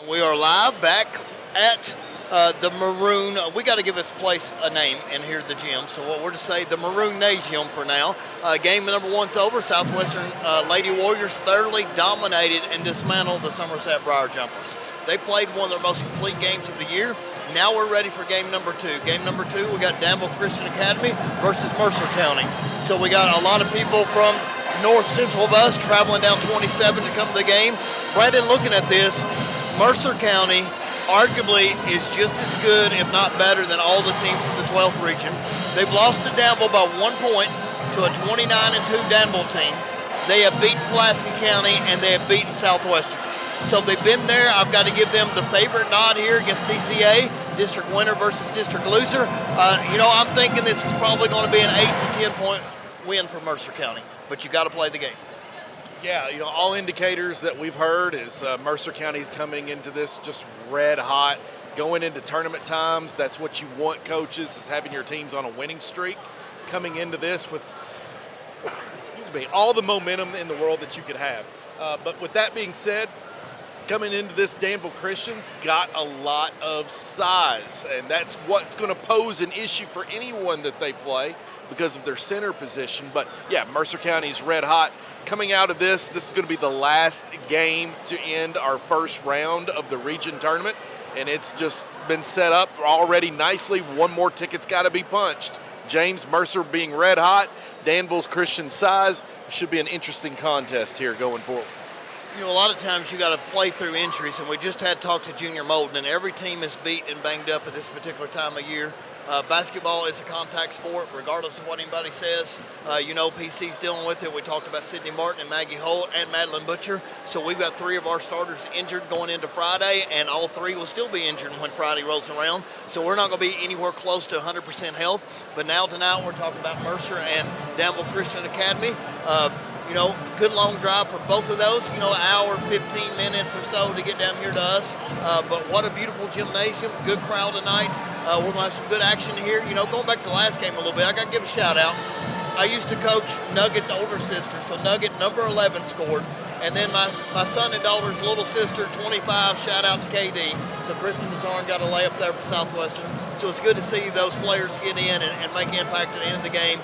We are live back at the Maroon. We got to give this place a name in here at the gym. So what we're to say, the Maroon Nasium for now. Game number one's over. Southwestern Lady Warriors thoroughly dominated and dismantled the Somerset Briar Jumpers. They played one of their most complete games of the year. Now we're ready for game number two. Game number two, we got Danville Christian Academy versus Mercer County. So we got a lot of people from north central of us traveling down 27 to come to the game. Brandon, looking at this, Mercer County arguably is just as good, if not better, than all the teams in the 12th region. They've lost to Danville by 1 point to a 29-2 Danville team. They have beaten Pulaski County and they have beaten Southwestern. So they've been there. I've got to give them the favorite nod here against DCA, district winner versus district loser. I'm thinking this is probably going to be an 8 to 10 point win for Mercer County, but you got to play the game. Yeah, all indicators that we've heard is Mercer County's coming into this just red hot. Going into tournament times, that's what you want, coaches, is having your teams on a winning streak. Coming into this with, all the momentum in the world that you could have. But with that being said, coming into this, Danville Christian's got a lot of size, and that's what's going to pose an issue for anyone that they play because of their center position. But yeah, Mercer County's red hot. Coming out of this is going to be the last game to end our first round of the region tournament, and it's just been set up already nicely. One more ticket's got to be punched. James, Mercer being red hot, Danville's Christian size. Should be an interesting contest here going forward. A lot of times you got to play through injuries, and we just had talked to Junior Molden, and every team is beat and banged up at this particular time of year. Basketball is a contact sport, regardless of what anybody says. PC's dealing with it. We talked about Sydney Martin and Maggie Holt and Madeline Butcher. So we've got 3 of our starters injured going into Friday, and all 3 will still be injured when Friday rolls around. So we're not going to be anywhere close to 100% health. But now tonight we're talking about Mercer and Danville Christian Academy. Good long drive for both of those, an hour, 15 minutes or so to get down here to us. But what a beautiful gymnasium, good crowd tonight. We're going to have some good action here. Going back to the last game a little bit, I got to give a shout out. I used to coach Nugget's older sister, so Nugget number 11 scored. And then my son and daughter's little sister, 25, shout out to KD. So Kristen Nazarn got a layup there for Southwestern. So it's good to see those players get in and make impact at the end of the game.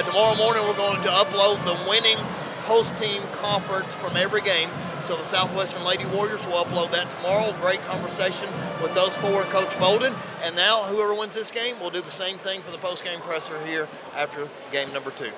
Tomorrow morning we're going to upload the winning post-team conference from every game. So the Southwestern Lady Warriors will upload that tomorrow. Great conversation with those 4 and Coach Molden. And now whoever wins this game will do the same thing for the post-game presser here after game number 2.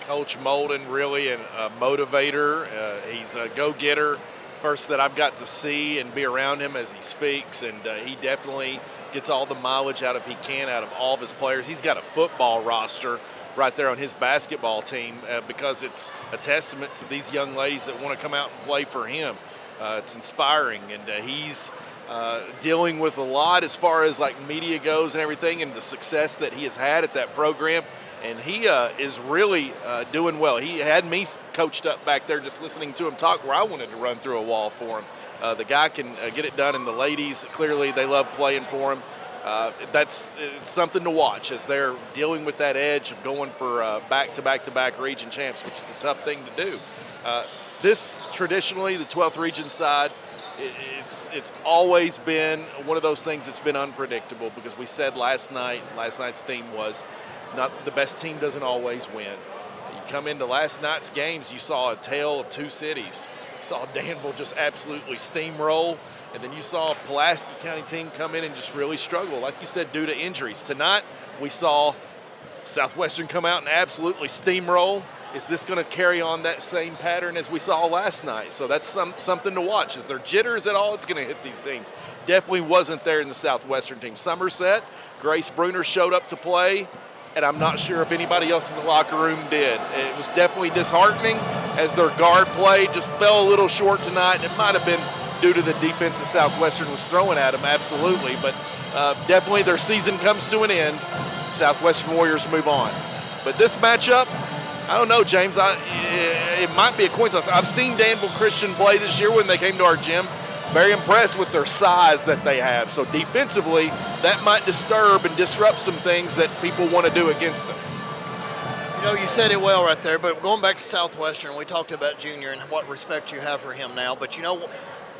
Coach Molden really a motivator. He's a go-getter. First that I've got to see and be around him as he speaks, and he definitely gets all the mileage out of all of his players. He's got a football roster right there on his basketball team because it's a testament to these young ladies that want to come out and play for him. It's inspiring, and he's dealing with a lot as far as like media goes and everything, and the success that he has had at that program. And he is really doing well. He had me coached up back there just listening to him talk where I wanted to run through a wall for him. The guy can get it done, and the ladies, clearly they love playing for him. It's something to watch as they're dealing with that edge of going for back-to-back region champs, which is a tough thing to do. This traditionally, the 12th region side, it's always been one of those things that's been unpredictable because we said last night's theme was not the best team doesn't always win. You come into last night's games, you saw a tale of 2 cities. You saw Danville just absolutely steamroll, and then you saw a Pulaski County team come in and just really struggle, like you said, due to injuries. Tonight, we saw Southwestern come out and absolutely steamroll. Is this going to carry on that same pattern as we saw last night? So that's something to watch. Is there jitters at all? It's going to hit these teams. Definitely wasn't there in the Southwestern team. Somerset, Grace Bruner showed up to play, and I'm not sure if anybody else in the locker room did. It was definitely disheartening as their guard play just fell a little short tonight. It might have been due to the defense that Southwestern was throwing at them, absolutely. But definitely their season comes to an end. Southwestern Warriors move on. But this matchup, I don't know, James. It might be a coincidence. I've seen Danville Christian play this year when they came to our gym. Very impressed with their size that they have. So defensively, that might disturb and disrupt some things that people want to do against them. You said it well right there, but going back to Southwestern, we talked about Junior and what respect you have for him now. But,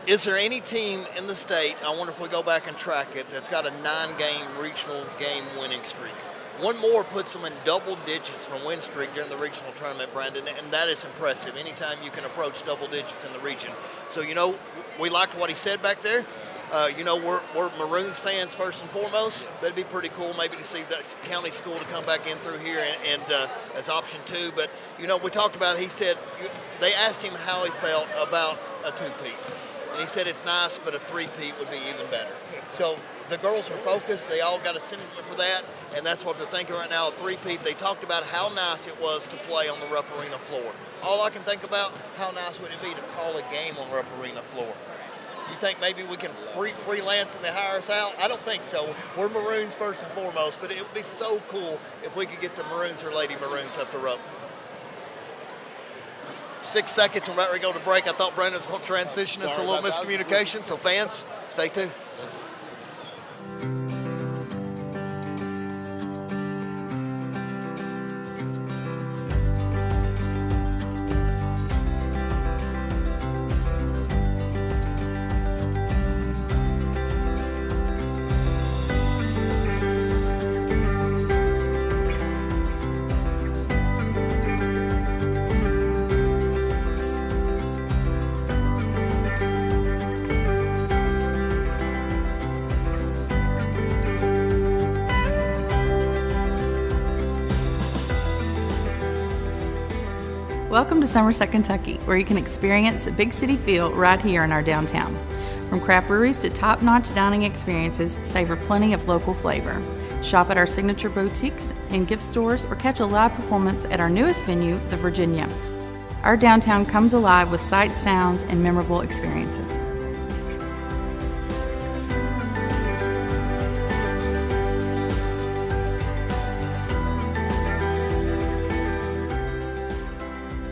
Is there any team in the state, I wonder if we go back and track it, that's got a 9-game regional game winning streak? One more puts them in double digits from win streak during the regional tournament, Brandon, and that is impressive. Anytime you can approach double digits in the region. So, we liked what he said back there. We're Maroons fans first and foremost. That'd be pretty cool maybe to see the county school to come back in through here and as option 2. But, we talked about, he said, they asked him how he felt about a 2-peat. And he said it's nice, but a 3-peat would be even better. So the girls are focused. They all got a sentiment for that, and that's what they're thinking right now, a 3-peat. They talked about how nice it was to play on the Rupp Arena floor. All I can think about, how nice would it be to call a game on Rupp Arena floor? You think maybe we can freelance and they hire us out? I don't think so. We're Maroons first and foremost, but it would be so cool if we could get the Maroons or Lady Maroons up to Rupp. 6 seconds and we're ready to go to break. I thought Brandon was going to transition us, a little miscommunication, so fans, stay tuned. Welcome to Somerset, Kentucky, where you can experience the big city feel right here in our downtown. From craft breweries to top-notch dining experiences, savor plenty of local flavor. Shop at our signature boutiques and gift stores or catch a live performance at our newest venue, the Virginia. Our downtown comes alive with sights, sounds, and memorable experiences.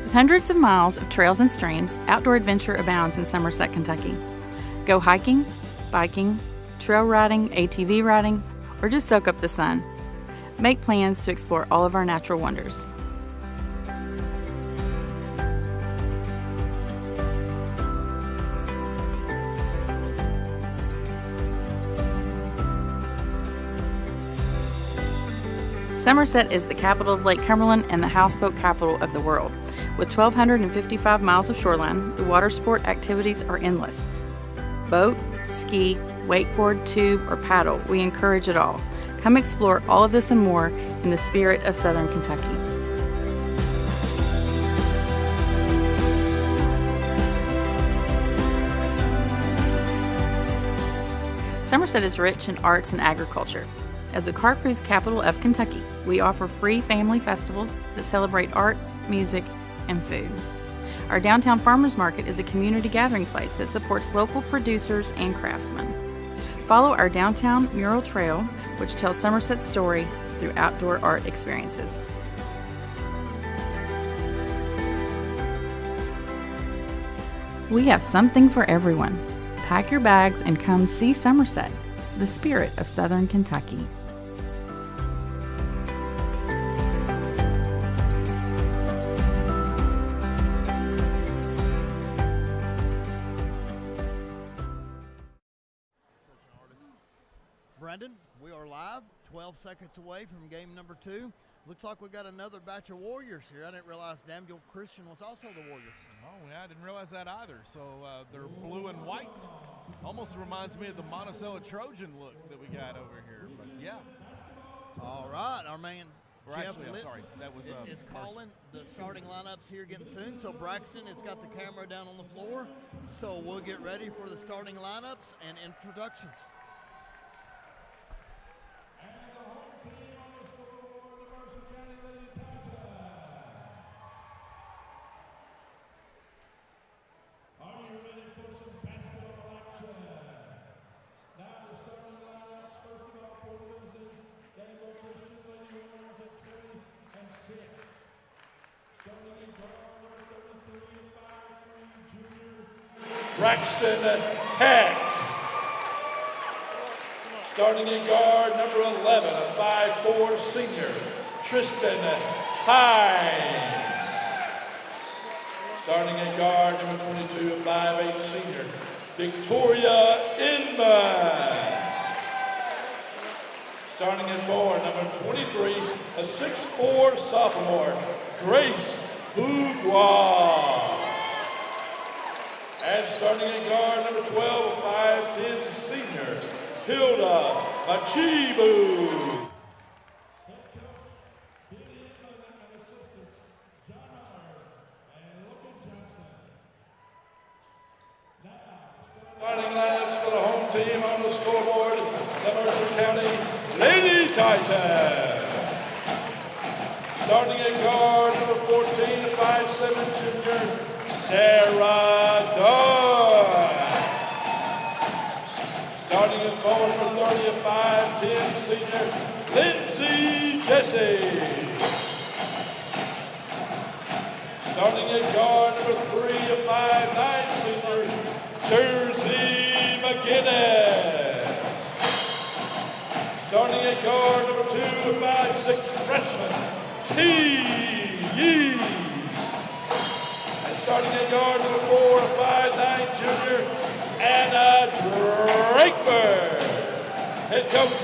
With hundreds of miles of trails and streams, outdoor adventure abounds in Somerset, Kentucky. Go hiking, biking, trail riding, ATV riding, or just soak up the sun. Make plans to explore all of our natural wonders. Somerset is the capital of Lake Cumberland and the houseboat capital of the world. With 1,255 miles of shoreline, the water sport activities are endless. Boat, ski, wakeboard, tube, or paddle, we encourage it all. Come explore all of this and more in the spirit of Southern Kentucky. Somerset is rich in arts and agriculture. As the car cruise capital of Kentucky, we offer free family festivals that celebrate art, music, and food. Our downtown farmers market is a community gathering place that supports local producers and craftsmen. Follow our downtown mural trail, which tells Somerset's story through outdoor art experiences. We have something for everyone. Pack your bags and come see Somerset, the spirit of Southern Kentucky. Brandon, we are live, 12 seconds away from game number 2. Looks like we got another batch of Warriors here. I didn't realize Danville Christian was also the Warriors. Oh, yeah, I didn't realize that either. So they're blue and white. Almost reminds me of the Monticello Trojan look that we got over here. But yeah. All right, our man Or Jeff actually, I'm sorry, that was is calling the starting lineups here getting soon. So Braxton has got the camera down on the floor. So we'll get ready for the starting lineups and introductions. Braxton Heck. Starting in guard, number 11, a 5'4" senior, Tristan Hines. Starting in guard, number 22, a 5'8" senior, Victoria Inman. Starting at 4, number 23, a 6'4" sophomore, Grace Boudoir. And starting at guard, number 12, a 5'10" senior, Hilda Machibu. Starting lineups for the home team on the scoreboard, the Mercer County Lady Titans. Starting at guard, number 14, a 5'7" junior, Sarah Dunn. Starting at forward, number 30, a 5'10" senior, Lindsay Jesse. Starting at guard, number 3, a 5'9" senior, Jersey McGinnis. Starting at guard, number 2, a 5'6" freshman, T. Yees. And starting at guard, number 4, a 5'9" junior, Anna Draper. Head coach.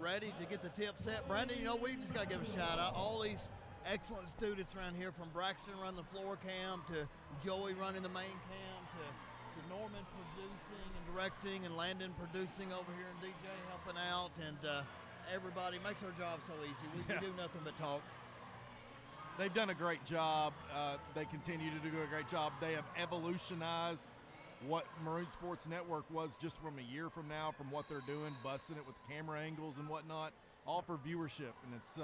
Ready to get the tip set. Brandon, you know, we just got to give a shout out. All these excellent students around here, from Braxton running the floor cam to Joey running the main cam to Norman producing and directing and Landon producing over here and DJ helping out, and everybody makes our job so easy. We do nothing but talk. They've done a great job. They continue to do a great job. They have evolutionized what Maroon Sports Network was just from a year from now, from what they're doing, busting it with camera angles and whatnot, all for viewership. And it's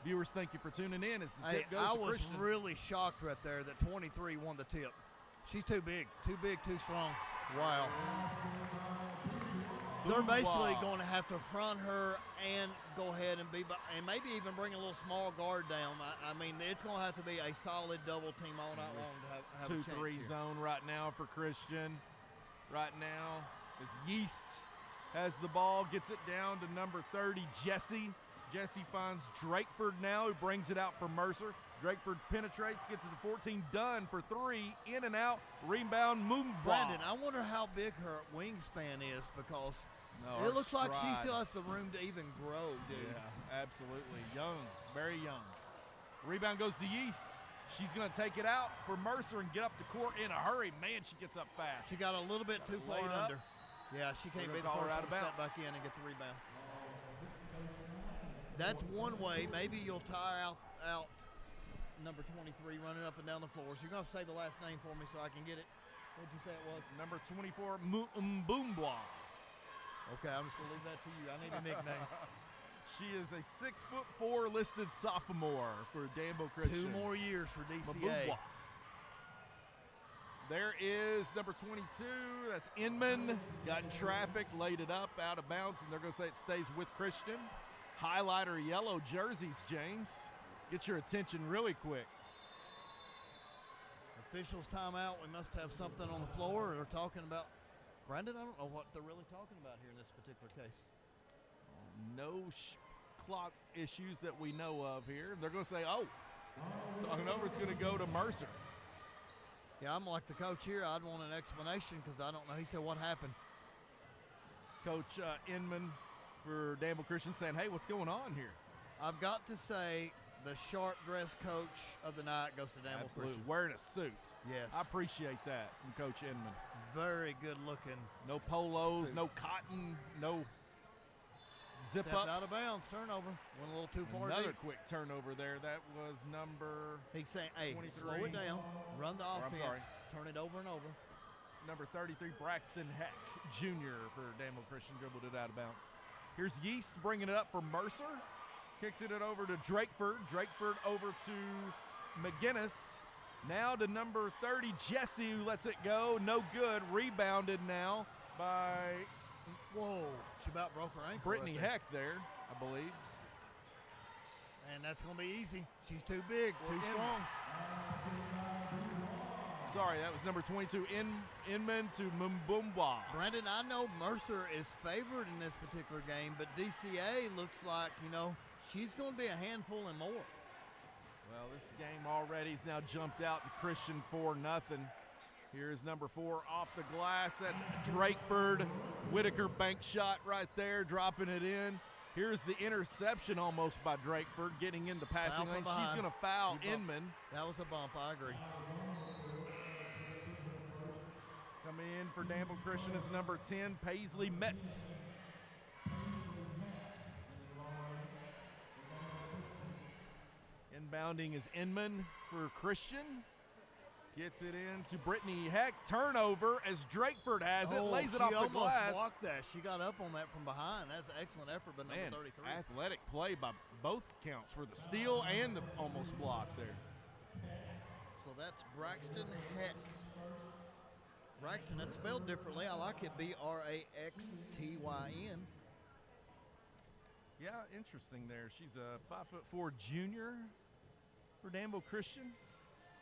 viewers, thank you for tuning in as the tip goes to Christian. I was really shocked right there that 23 won the tip. She's too big, too strong. Wow. They're basically going to have to front her and go ahead and maybe even bring a little small guard down. I mean, it's going to have to be a solid double team all night long to have a chance 2-3 zone right now for Christian. Right now, as Yeast has the ball, gets it down to number 30, Jesse. Jesse finds Drakeford now, who brings it out for Mercer. Drakeford penetrates, gets to the 14, Dunn for 3, in and out, rebound, Moonball. Brandon, I wonder how big her wingspan is, because it looks like she still has the room to even grow, dude. Yeah, absolutely. Young, very young. Rebound goes to Yeast. She's going to take it out for Mercer and get up the court in a hurry. Man, she gets up fast. She got a little bit too far under. Yeah, she can't be the first one to step back in and get the rebound. That's one way. Maybe you'll tire out number 23 running up and down the floor. So you're going to say the last name for me so I can get it. What'd you say it was? Number 24, Mbumbois. Okay, I'm just going to leave that to you. I need a nickname. She is a 6'4" listed sophomore for Danville Christian. 2 more years for DCA. Mbumbois. There is number 22. That's Inman. Got in traffic, laid it up, out of bounds, and they're going to say it stays with Christian. Highlighter yellow jerseys, James. Get your attention really quick. Officials timeout. We must have something on the floor. They're talking about Brandon. I don't know what they're really talking about here in this particular case. No clock issues that we know of here. They're going to say, oh, talking over, it's going to go to Mercer. Yeah, I'm like the coach here. I'd want an explanation because I don't know. He said, what happened? Coach Inman for Danville Christian saying, hey, what's going on here? I've got to say, the sharp dress coach of the night goes to Danville Christian. Wearing a suit. Yes. I appreciate that from Coach Inman. Very good looking. No polos, suit. no cotton, no zip Stepped ups. out of bounds, turnover. Went a little too far Another deep. quick turnover there. That was number He's saying, hey, 23. slow it down, run the I'm offense, sorry. turn it over and over. number 33, Braxton Heck Jr. for Danville Christian, dribbled it out of bounds. Here's Yeast bringing it up for Mercer. Kicks it over to Drakeford. Drakeford over to McGinnis. Now to number 30, Jesse, who lets it go. No good. Rebounded now by, whoa, she about broke her ankle. Brittany right there. Heck there, I believe. And that's going to be easy. She's too big, too strong. sorry, that was number 22, Inman to Mumbumba. Brandon, I know Mercer is favored in this particular game, but DCA looks like, she's going to be a handful and more. Well, this game already has now jumped out to Christian 4-0. Here's number 4 off the glass. That's Drakeford. Whitaker bank shot right there, dropping it in. Here's the interception almost by Drakeford, getting in the passing lane. She's going to foul Inman. That was a bump, I agree. Coming in for Danville Christian is number 10, Paisley Metz. Inbounding is Inman for Christian. Gets it into Brittany Heck. Turnover as Drakeford has it. Lays it off the glass. She almost blocked that. She got up on that from behind. That's an excellent effort by number 33. Athletic play by both counts for the steal and the almost block there. So that's Braxton Heck. Braxton, that's spelled differently. I like it, Braxtyn. Yeah, interesting there. She's a 5'4" junior for Danville Christian.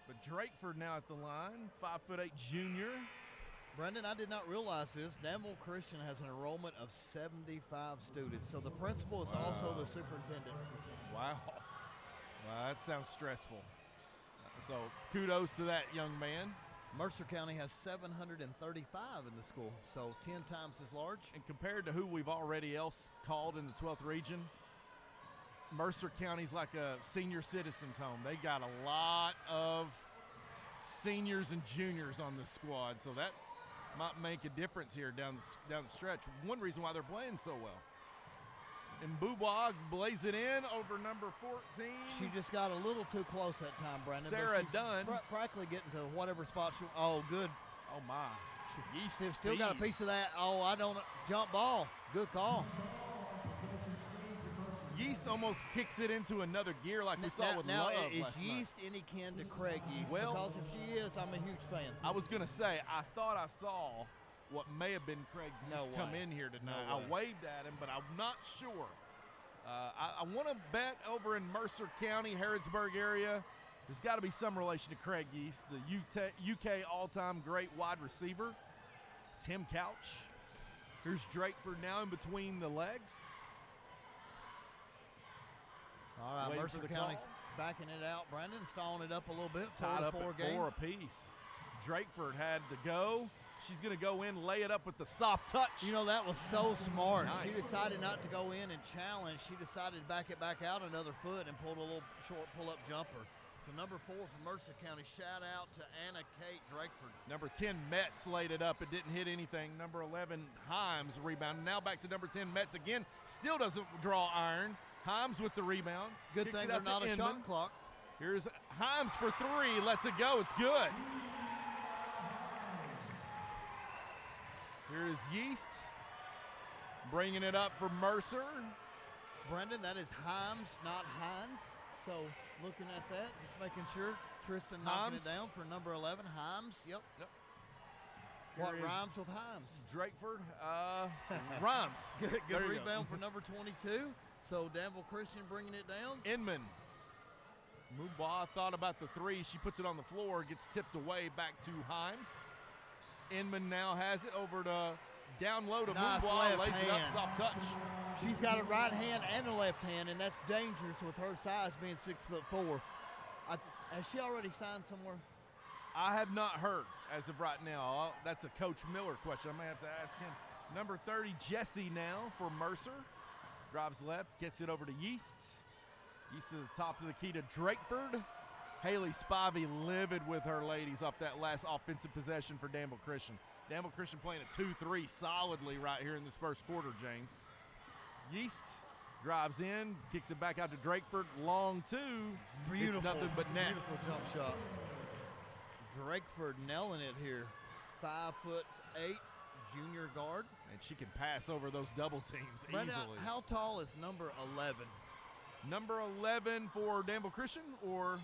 But Drakeford now at the line, 5'8" junior. Brendan, I did not realize this. Danville Christian has an enrollment of 75 students. So the principal is also the superintendent. Wow. Well, that sounds stressful. So kudos to that young man. Mercer County has 735 in the school, so 10 times as large. And compared to who we've already else called in the 12th region, Mercer County's like a senior citizens home. They got a lot of seniors and juniors on this squad, so that might make a difference here down the stretch. One reason why they're playing so well. And Bubog blaze it in over number 14. She just got a little too close that time, Brandon. Sarah Dunn. Practically getting to whatever spot she. Oh, good. Oh, my. She's still got a piece of that. Oh, I don't. Jump ball. Good call. Yeast almost kicks it into another gear like we saw with Love last night. Is Yeast any kin to Craig Yeast? Well, because if she is, I'm a huge fan. I was going to say, I thought I saw what may have been Craig Yeast come in here tonight. I waved at him, but I'm not sure. I want to bet over in Mercer County, Harrodsburg area, there's got to be some relation to Craig Yeast, the UK all-time great wide receiver. Tim Couch. Here's Drakeford now in between the legs. All right, Mercer County's backing it out. Brandon stalling it up a little bit. Tied up at 4 apiece. Drakeford had to go. She's going to go in, lay it up with the soft touch. That was so smart. Nice. She decided not to go in and challenge. She decided to back it back out another foot and pulled a little short pull-up jumper. So number 4 for Mercer County. Shout out to Anna Kate Drakeford. Number 10, Metz laid it up. It didn't hit anything. Number 11, Himes rebound. Now back to number 10, Metz again. Still doesn't draw iron. Himes with the rebound. Good thing they're not a shot clock. Here's Himes for 3. Lets it go. It's good. Here's Yeast bringing it up for Mercer. Brendan, that is Himes, not Hines. So looking at that, just making sure. Tristan knocking it down for number 11, Himes. Yep. What rhymes with Himes? Drakeford. Rhymes. Good rebound for number 22. So Danville Christian bringing it down. Inman. Mumba thought about the 3. She puts it on the floor, gets tipped away back to Himes. Inman now has it over to down low to Mumba, lays it up, soft touch. She's got a right hand and a left hand, and that's dangerous with her size being 6'4". Has she already signed somewhere? I have not heard as of right now. That's a Coach Miller question. I may have to ask him. Number 30, Jesse now for Mercer. Drives left, gets it over to Yeast. Yeast to the top of the key to Drakeford. Haley Spivey livid with her ladies off that last offensive possession for Danville Christian. Danville Christian playing a 2-3 solidly right here in this first quarter, James. Yeast drives in, kicks it back out to Drakeford. Long 2. Beautiful. It's nothing but net. Beautiful jump shot. Drakeford nailing it here. 5'8", junior guard. And she can pass over those double teams easily. How tall is number 11? Number 11 for Danville Christian, or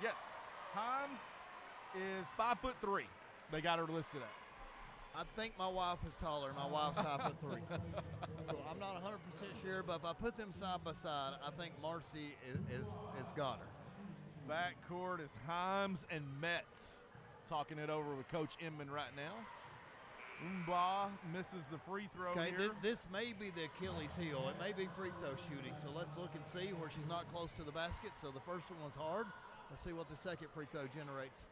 yes, Himes is 5'3". They got her listed at. I think my wife is taller. My wife's 5'3". So I'm not 100% sure, but if I put them side by side, I think Marcy is got her. Backcourt is Himes and Metz. talking it over with Coach Inman right now. Umba misses the free throw here. This may be the Achilles heel. It may be free throw shooting. So let's look and see where she's not close to the basket. So the first one was hard. Let's see what the second free throw generates.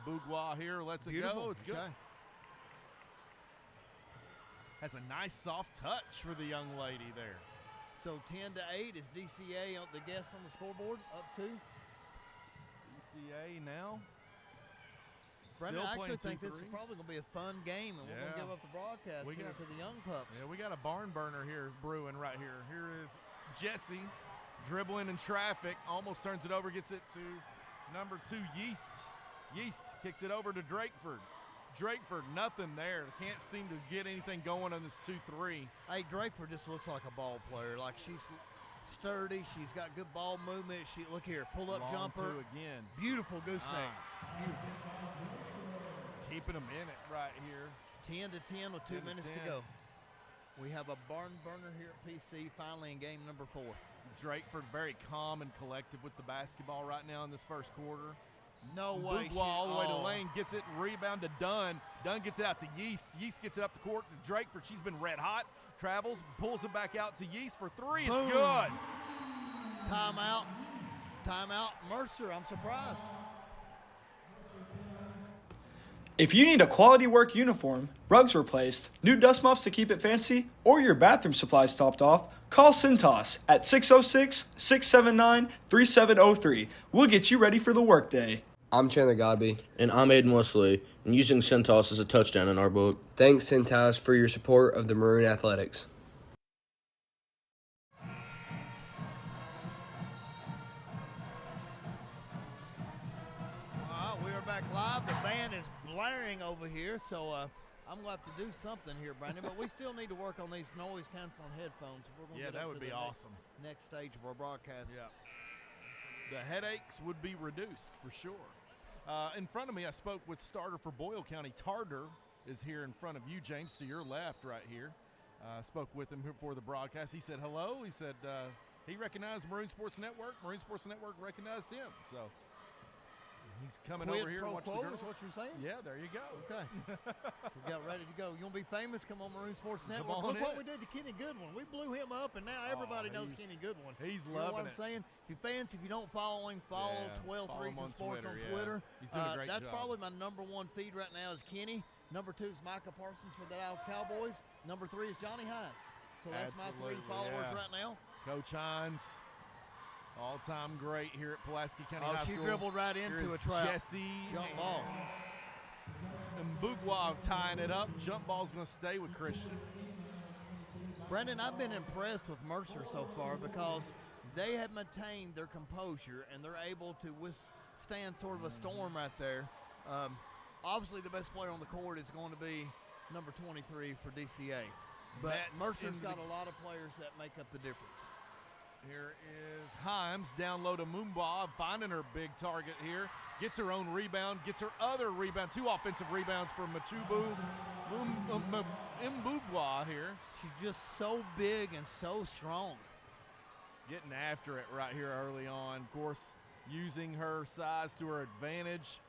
Bougwa here lets it go. It's good. Okay. Has a nice soft touch for the young lady there. So 10-8 is DCA the guest on the scoreboard, up 2. DCA now. Brendan, I actually think this is probably going to be a fun game, and we're going to give up the broadcast here to the young pups. Yeah, we got a barn burner here brewing right here. Here is Jesse dribbling in traffic, almost turns it over, gets it to number 2, Yeast. Yeast kicks it over to Drakeford. Drakeford, nothing there. Can't seem to get anything going on this 2-3. Hey, Drakeford just looks like a ball player. Like, she's sturdy. She's got good ball movement. Look here, pull-up jumper. Again. Beautiful gooseneck. Nice. Beautiful. Keeping them in it right here. 10-10 with 2 minutes to go. We have a barn burner here at PC, finally in game number 4. Drakeford very calm and collective with the basketball right now in this first quarter. No way. Bougwa all the way to Lane, gets it, rebound to Dunn. Dunn gets it out to Yeast. Yeast gets it up the court to Drakeford. She's been red hot. Travels, pulls it back out to Yeast for 3. Boom. It's good. Timeout. Timeout. Mercer, I'm surprised. If you need a quality work uniform, rugs replaced, new dust mops to keep it fancy, or your bathroom supplies topped off, call Cintas at 606-679-3703. We'll get you ready for the workday. I'm Chandler Godby. And I'm Aiden Wesley, and using Cintas is a touchdown in our book. Thanks, Cintas, for your support of the Maroon Athletics. We are back live. The band is blaring over here, so I'm going to have to do something here, Brandon, but we still need to work on these noise-canceling headphones. If we're going to get that up would to be the awesome. Next stage of our broadcast. Yeah. The headaches would be reduced for sure. In front of me, I spoke with starter for Boyle County. Tarder is here in front of you, James, to your left right here. Spoke with him before the broadcast. He said hello. He said he recognized Maroon Sports Network. Maroon Sports Network recognized him. So he's coming over here to watch the girls. Is what you're saying? Yeah, there you go. Okay. So we got ready to go. You want to be famous? Come on Maroon Sports Network. on Look in. what we did to Kenny Goodwin. We blew him up, and now everybody knows Kenny Goodwin. He's you know loving what I'm saying? If you're fans, if you don't follow him, follow 12 follow him Region on Sports Twitter, on Twitter. He's doing a great That's job. probably my number 1 feed right now is Kenny. Number 2 is Micah Parsons for the Dallas Cowboys. Number 3 is Johnny Hines. So that's my 3 followers right now. Coach Hines, all-time great here at Pulaski County High School. She dribbled right into a trap. Jesse. Jump ball. And Bougwa tying it up. Jump ball's going to stay with Christian. Brendan, I've been impressed with Mercer so far because they have maintained their composure and they're able to withstand sort of a storm right there. Obviously, the best player on the court is going to be number 23 for DCA. But Mercer's got a lot of players that make up the difference. Here is Himes down low to Mumba, finding her big target here. Gets her own rebound, gets her other rebound. 2 offensive rebounds for Machubu Mbubwa here. She's just so big and so strong. Getting after it right here early on. Of course, using her size to her advantage.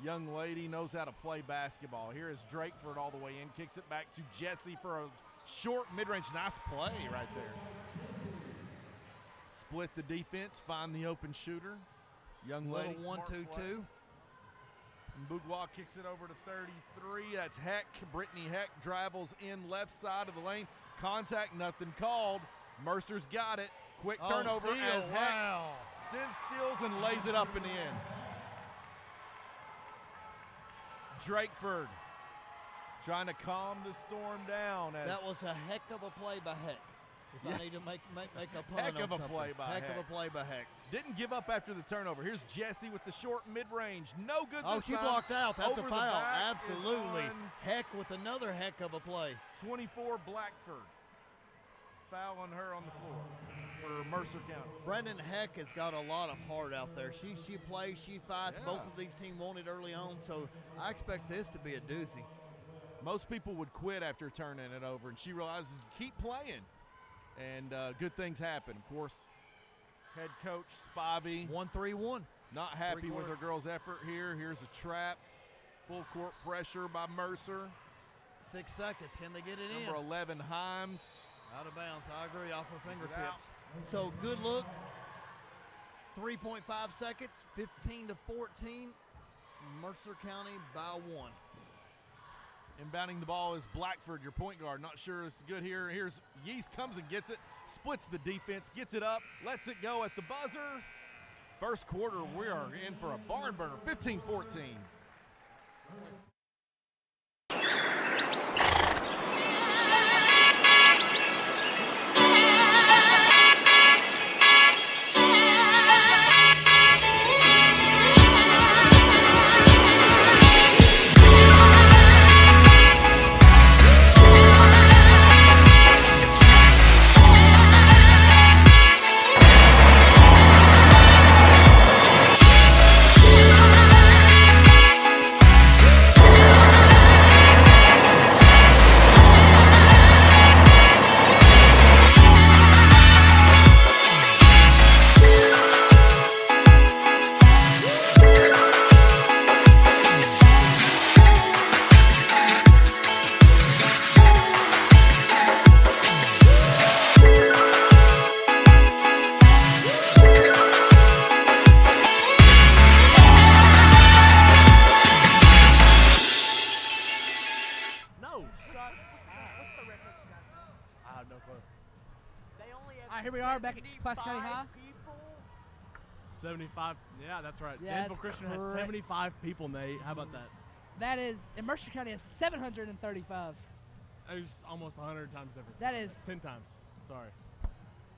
Young lady knows how to play basketball. Here is Drakeford all the way in. Kicks it back to Jesse for a short mid-range. Nice play right there. Split the defense, find the open shooter. Young lady. Little 1-2-2. Bougwa kicks it over to 33. That's Heck. Brittany Heck dribbles in left side of the lane. Contact, nothing called. Mercer's got it. Quick turnover as Heck then steals and lays it up and in. Drakeford trying to calm the storm down. That was a heck of a play by Heck. If I need to make a pun Heck on of a something. play by Heck. Heck of a play by Heck. Didn't give up after the turnover. Here's Jesse with the short mid-range. No good Oh, this she time. blocked out. That's Over a the foul. back Absolutely. is on Heck with another heck of a play. 24 Blackford. Foul on her on the floor for Mercer County. Brendan Heck has got a lot of heart out there. She plays, she fights. Yeah. Both of these teams wanted early on, so I expect this to be a doozy. Most people would quit after turning it over, and she realizes keep playing, and good things happen. Of course, head coach Spivey. 1-3-1. Not happy with our girls' effort here. Here's a trap. Full court pressure by Mercer. 6 seconds. Can they get it in? Number 11, Himes. Out of bounds. I agree. Off her fingertips. So good look. 3.5 seconds. 15-14. Mercer County by 1. Inbounding the ball is Blackford, your point guard. Not sure it's good here. Here's Yeast, comes and gets it, splits the defense, gets it up, lets it go at the buzzer. First quarter, we are in for a barn burner, 15-14. Here we are back at Class County High. 75. Yeah, that's right. Yeah, Danville Christian has 75 people, Nate. How about that? That is, and Mercer County has 735. It's almost 100 times different. That is 10 times. Sorry.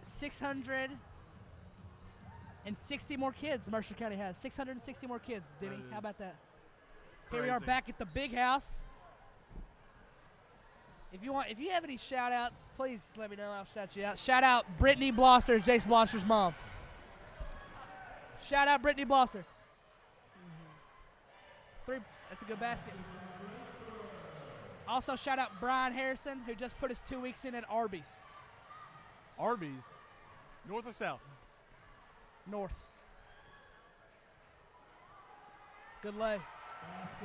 660 more kids Mercer County has. 660 more kids, Denny. How about that? Crazy. Here we are back at the big house. If you have any shout outs, please let me know. I'll shout you out. Shout out Brittany Blosser, Jace Blosser's mom. Shout out Brittany Blosser. Three, that's a good basket. Also shout out Brian Harrison, who just put his 2 weeks in at Arby's. Arby's? North or south? North. Good lay.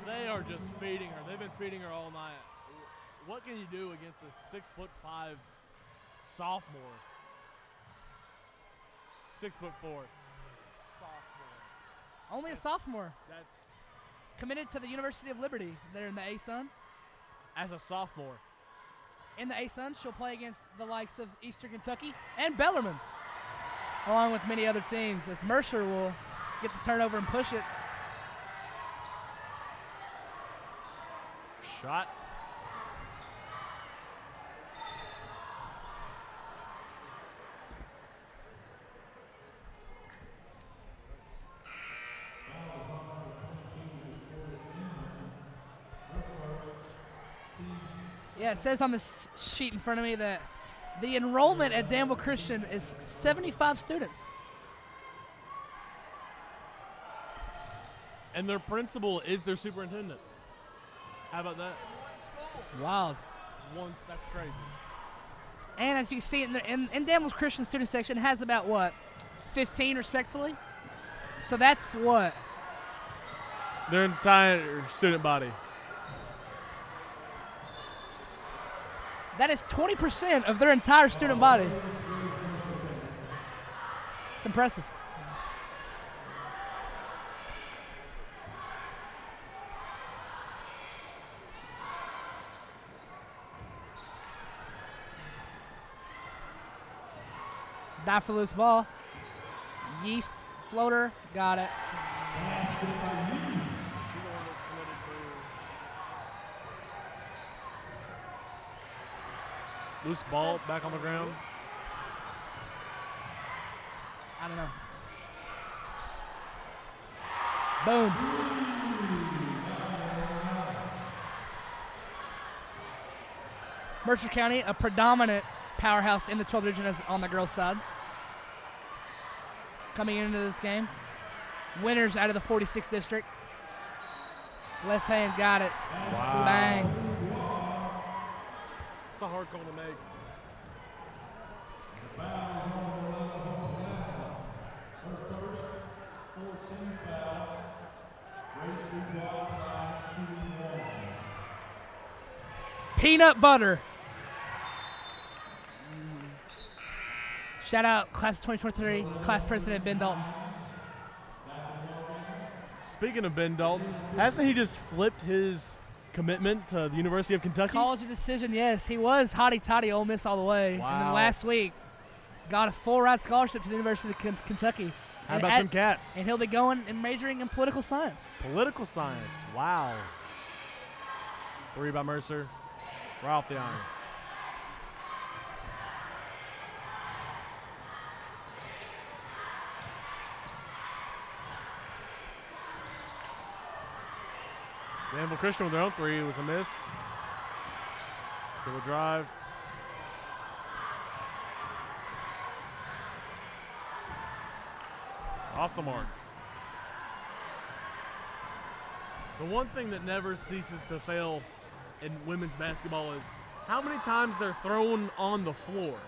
They are just feeding her. They've been feeding her all night. What can you do against a 6'5" sophomore? 6'4". Sophomore. Only a sophomore. That's committed to the University of Liberty. They're in the A-Sun. As a sophomore. In the A-Sun, she'll play against the likes of Eastern Kentucky and Bellarmine, along with many other teams, as Mercer will get the turnover and push it. Shot. Yeah, it says on this sheet in front of me that the enrollment at Danville Christian is 75 students. And their principal is their superintendent. How about that? Wild. That's crazy. And as you can see in Danville's Christian student section, it has about, what, 15 respectfully? So that's what? Their entire student body. That is 20% of their entire student body. It's impressive. Dive for loose ball. Yeast floater. Got it. Loose ball back on the ground. I don't know. Boom. Mercer County, a predominant powerhouse in the 12th region on the girls' side. Coming into this game. Winners out of the 46th district. Left hand got it. Wow. Bang. It's a hard call to make. Peanut butter. Shout out class of 2023, class president Ben Dalton. Speaking of Ben Dalton, hasn't he just flipped his commitment to the University of Kentucky? College decision, yes. He was hotty-toddy Ole Miss all the way. Wow. And then last week, got a full-ride scholarship to the University of Kentucky. How about them Cats? And he'll be going and majoring in political science. Political science, wow. 3 by Mercer, right off the iron. Danville Christian with their own 3. It was a miss. Dribble drive. Off the mark. The one thing that never ceases to fail in women's basketball is how many times they're thrown on the floor.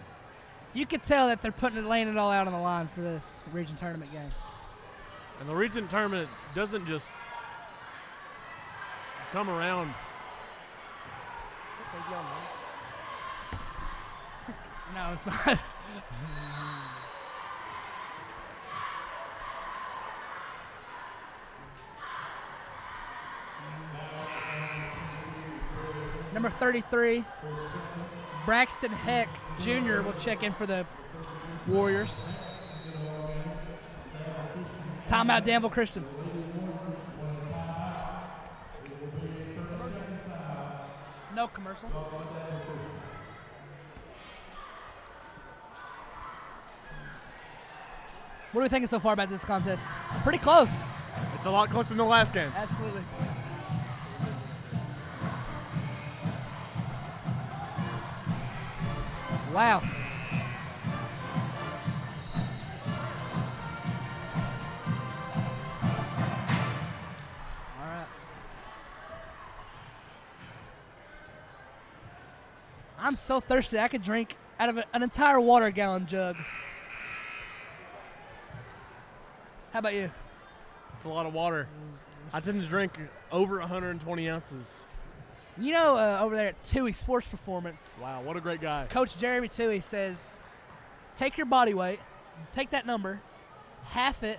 You could tell that they're laying it all out on the line for this region tournament game. And the region tournament doesn't just come around. No, it's not. Number 33, Braxton Heck Jr. will check in for the Warriors. Timeout, Danville Christian. No commercial. What are we thinking so far about this contest? Pretty close. It's a lot closer than the last game. Absolutely. Wow. All right. I'm so thirsty I could drink out of an entire water gallon jug. How about you? It's a lot of water. I tend to drink over 120 ounces. You know, over there at Tui Sports Performance. Wow, what a great guy. Coach Jeremy Tui says, take your body weight, take that number, half it,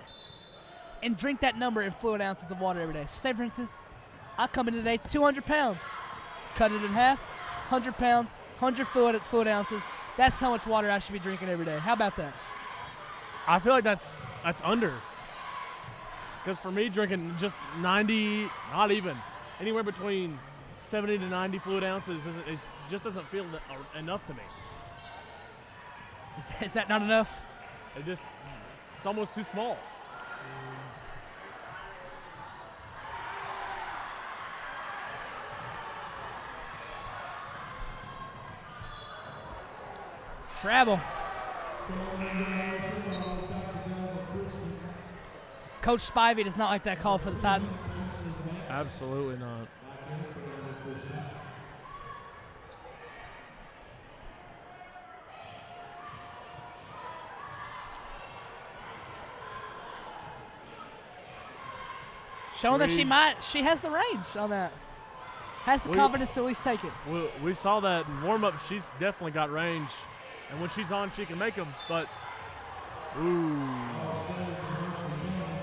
and drink that number in fluid ounces of water every day. So say, for instance, I come in today 200 pounds. Cut it in half, 100 pounds, 100 fluid ounces. That's how much water I should be drinking every day. How about that? I feel like that's under. Because for me, drinking just 90, not even, anywhere between 70 to 90 fluid ounces, it just doesn't feel enough to me. Is that not enough? It's almost too small. Travel. Coach Spivey does not like that call for the Titans. Absolutely not. Showing that she has the range on that. Has the confidence to at least take it. We saw that in warm-up. She's definitely got range. And when she's on, she can make them. But, ooh.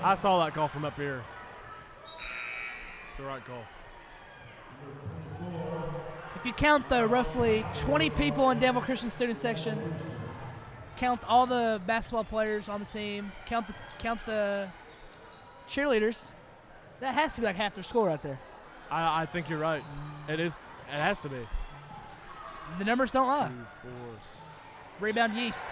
I saw that call from up here. It's the right call. If you count the roughly 20 people in Danville Christian student section, count all the basketball players on the team, count the cheerleaders, that has to be like half their score right there. I think you're right. It is. It has to be. The numbers don't lie. 2, 4. Rebound Yeast.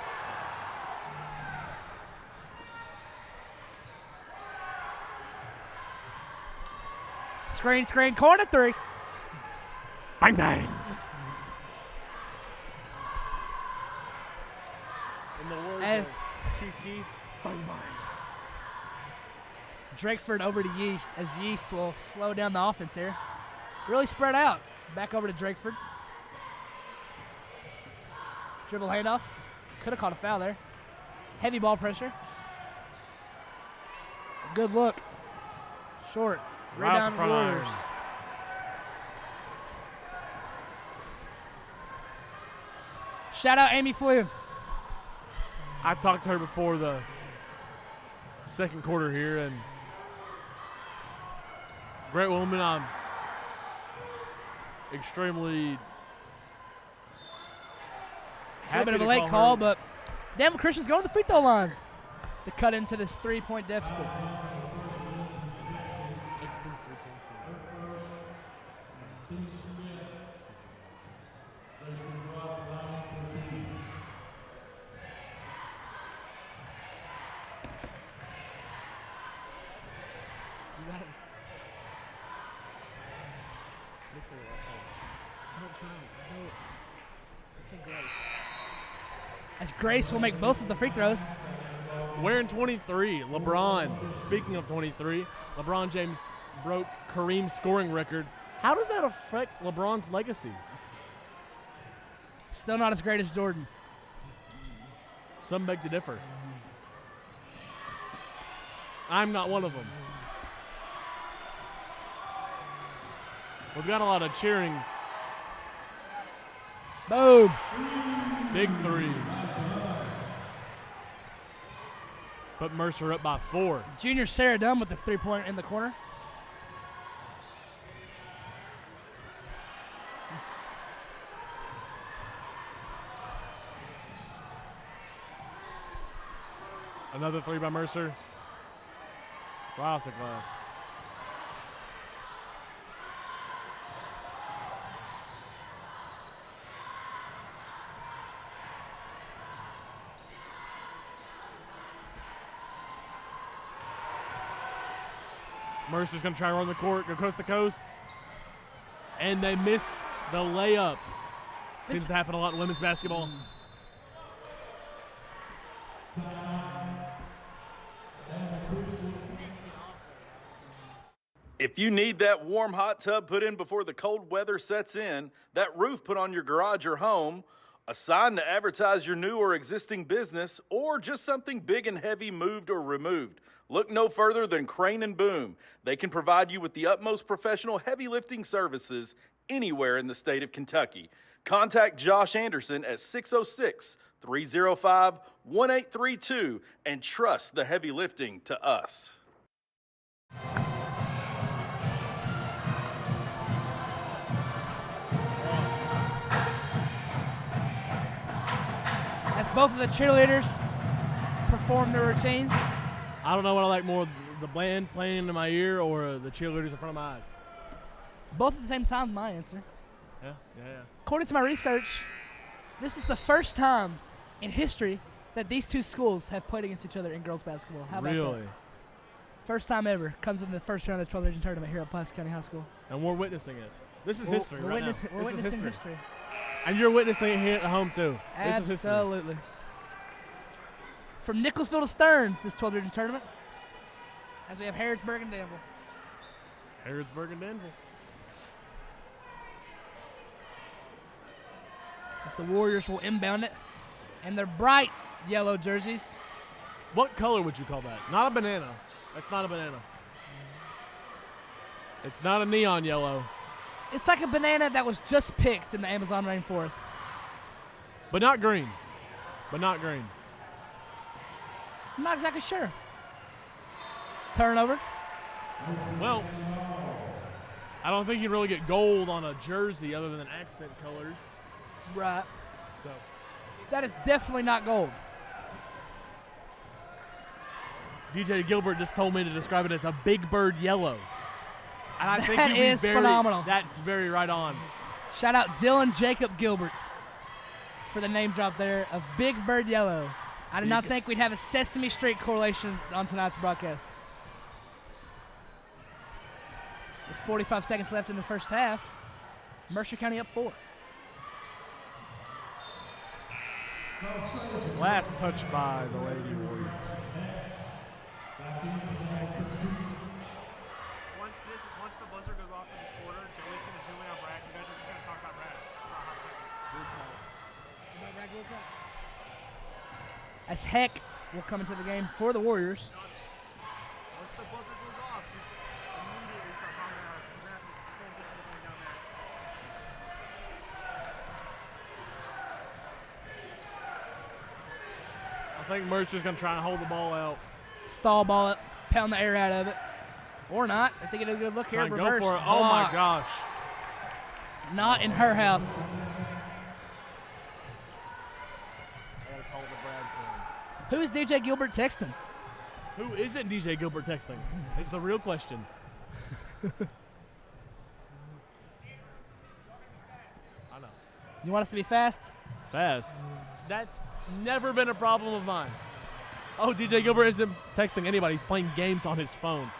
Screen, corner 3. Bang, bang. In the words of Chief Keith, bang, bang. Drakeford over to Yeast as Yeast will slow down the offense here. Really spread out. Back over to Drakeford. Dribble handoff. Could have caught a foul there. Heavy ball pressure. Good look. Short. Right off the front Warriors. iron. Shout out Amy Flynn. I talked to her before the second quarter here, and great woman. I'm extremely A happy little bit of a to late call call, her. but Danville Christian's going to the free throw line to cut into this 3-point deficit. As Grace will make both of the free throws. Wearing 23, LeBron. Speaking of 23, LeBron James broke Kareem's scoring record. How does that affect LeBron's legacy? Still not as great as Jordan. Some beg to differ. I'm not one of them. We've got a lot of cheering. Boom. Big three. Put Mercer up by 4. Junior Sarah Dunn with the 3-point in the corner. Another 3 by Mercer. Right off the glass. Mercer's going to try to run the court, go coast to coast. And they miss the layup. Seems to happen a lot in women's basketball. If you need that warm hot tub put in before the cold weather sets in, that roof put on your garage or home, a sign to advertise your new or existing business, or just something big and heavy moved or removed, look no further than Crane and Boom. They can provide you with the utmost professional heavy lifting services anywhere in the state of Kentucky. Contact Josh Anderson at 606-305-1832 and trust the heavy lifting to us. As both of the cheerleaders perform their routines. I don't know what I like more, the band playing into my ear or the cheerleaders in front of my eyes. Both at the same time, my answer. Yeah. According to my research, this is the first time in history that these two schools have played against each other in girls basketball. How about Really? that? First time ever. Comes in the first round of the 12th Region Tournament here at Pulaski County High School. And we're witnessing it. This is history We're right now. witnessing, we're This is witnessing history. And you're witnessing it here at home, too. This is history. Absolutely. From Nicholsville to Stearns, this 12th Region Tournament, as we have Harrodsburg and Danville. Harrodsburg and Danville. As the Warriors will inbound it, and their bright yellow jerseys. What color would you call that? Not a banana. That's not a banana. It's not a neon yellow. It's like a banana that was just picked in the Amazon rainforest. But not green. But not green. I'm not exactly sure. Turnover. Well, I don't think you really get gold on a jersey other than accent colors. Right. So that is definitely not gold. DJ Gilbert just told me to describe it as a big bird yellow. And I think That he'd be is phenomenal. That's very right on. Shout out Dylan Jacob Gilbert for the name drop there of Big Bird Yellow. I did not think we'd have a Sesame Street correlation on tonight's broadcast. With 45 seconds left in the first half, Mercer County up 4. Last touch by the Lady Warriors. Once the buzzer goes off in this quarter, Joey's going to zoom in on Brad. You guys are just going to talk about Brad for a hot second. As Heck will come into the game for the Warriors. Once the buzzer goes off, just immediately start think Mercer's going to try and hold the ball out. Stall ball up, pound the air out of it. Or not. I think it is a good look here. Try and go Reverse. for it. Oh, my gosh. Not in her house. Who is DJ Gilbert texting? Who isn't DJ Gilbert texting? It's the real question. I know. You want us to be fast? Fast? That's never been a problem of mine. Oh, DJ Gilbert isn't texting anybody. He's playing games on his phone.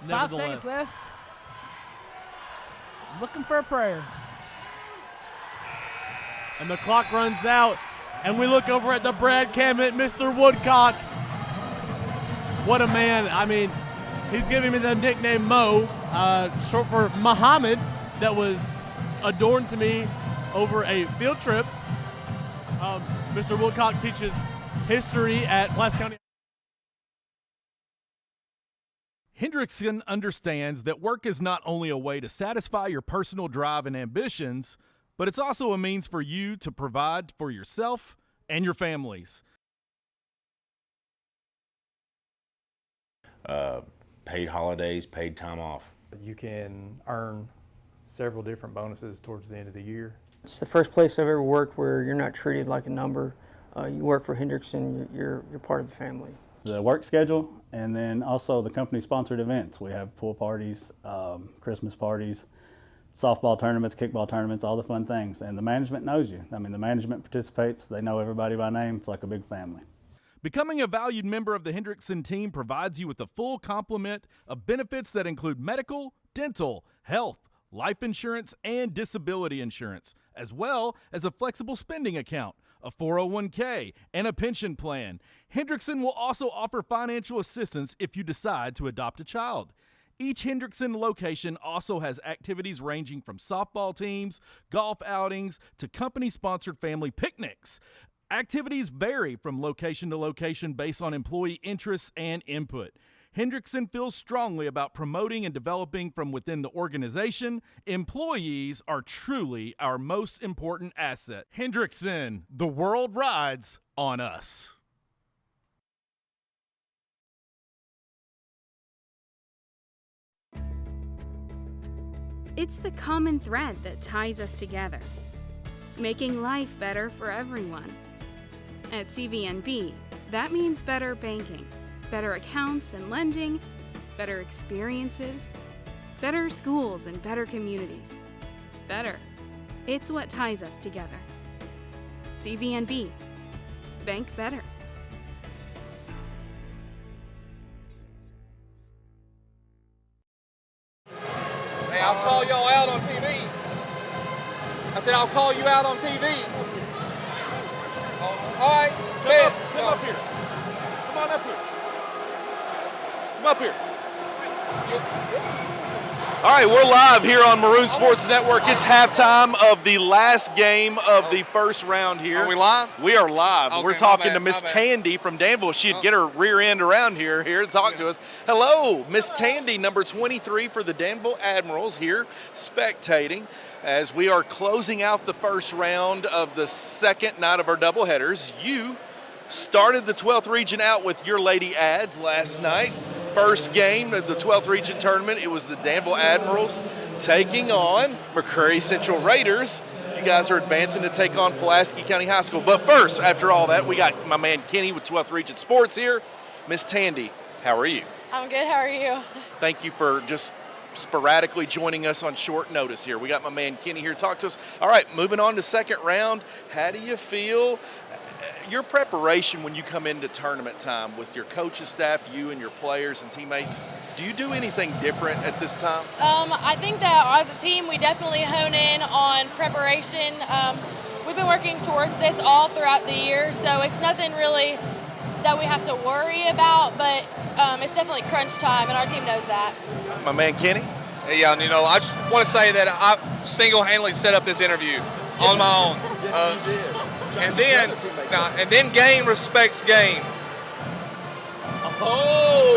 5 seconds left. Looking for a prayer. And the clock runs out. And we look over at the Brad cabinet, Mr. Woodcock. What a man. I mean, he's giving me the nickname Mo, short for Muhammad, that was adorned to me over a field trip. Mr. Woodcock teaches history at Pulaski County. Hendrickson understands that work is not only a way to satisfy your personal drive and ambitions, but it's also a means for you to provide for yourself and your families. Paid holidays, paid time off. You can earn several different bonuses towards the end of the year. It's the first place I've ever worked where you're not treated like a number. You work for Hendrickson, you're part of the family. The work schedule, and then also the company-sponsored events. We have pool parties, Christmas parties, softball tournaments, kickball tournaments, all the fun things. And the management knows you. I mean, the management participates. They know everybody by name. It's like a big family. Becoming a valued member of the Hendrickson team provides you with a full complement of benefits that include medical, dental, health, life insurance, and disability insurance, as well as a flexible spending account, a 401k, and a pension plan. Hendrickson will also offer financial assistance if you decide to adopt a child. Each Hendrickson location also has activities ranging from softball teams, golf outings, to company-sponsored family picnics. Activities vary from location to location based on employee interests and input. Hendrickson feels strongly about promoting and developing from within the organization. Employees are truly our most important asset. Hendrickson, the world rides on us. It's the common thread that ties us together, making life better for everyone. At CVNB, that means better banking, better accounts and lending, better experiences, better schools and better communities. Better. It's what ties us together. CVNB. Bank better. Hey, I'll call y'all out on TV. I said I'll call you out on TV. All right, Come up here. Come on up here. Come up here. All right, we're live here on Maroon Sports Network. It's halftime of the last game of the first round here. Are we live? We are live. Okay, we're talking my to bad, Miss my bad. Tandy from Danville. She'd get her rear end around here to talk to us. Hello, Miss Tandy, number 23 for the Danville Admirals here, spectating as we are closing out the first round of the second night of our doubleheaders. You started the 12th region out with your Lady Ads last night. First game of the 12th region tournament, it was the Danville Admirals taking on McCreary Central Raiders. You guys are advancing to take on Pulaski County High School. But first, after all that, we got my man Kenny with 12th region sports here. Miss Tandy, how are you? I'm good, how are you? Thank you for just sporadically joining us on short notice here. We got my man Kenny here to talk to us. All right, moving on to second round. How do you feel? Your preparation when you come into tournament time with your coaching staff, you and your players and teammates, do you do anything different at this time? I think that as a team, we definitely hone in on preparation. We've been working towards this all throughout the year, so it's nothing really that we have to worry about, but it's definitely crunch time, and our team knows that. My man Kenny? Yeah, you know, I just want to say that I single-handedly set up this interview on my own. And then game respects game. So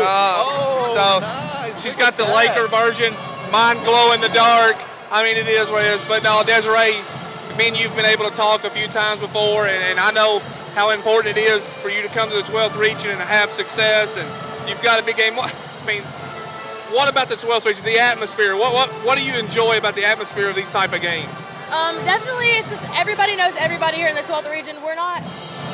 nice. she's got the Laker version, mine glow in the dark. I mean, it is what it is. But no, Desiree, me and you've been able to talk a few times before, and I know how important it is for you to come to the 12th region and have success, and you've got a big game. I mean, what about the 12th region, the atmosphere? What do you enjoy about the atmosphere of these type of games? Definitely, it's just everybody knows everybody here in the 12th region. We're not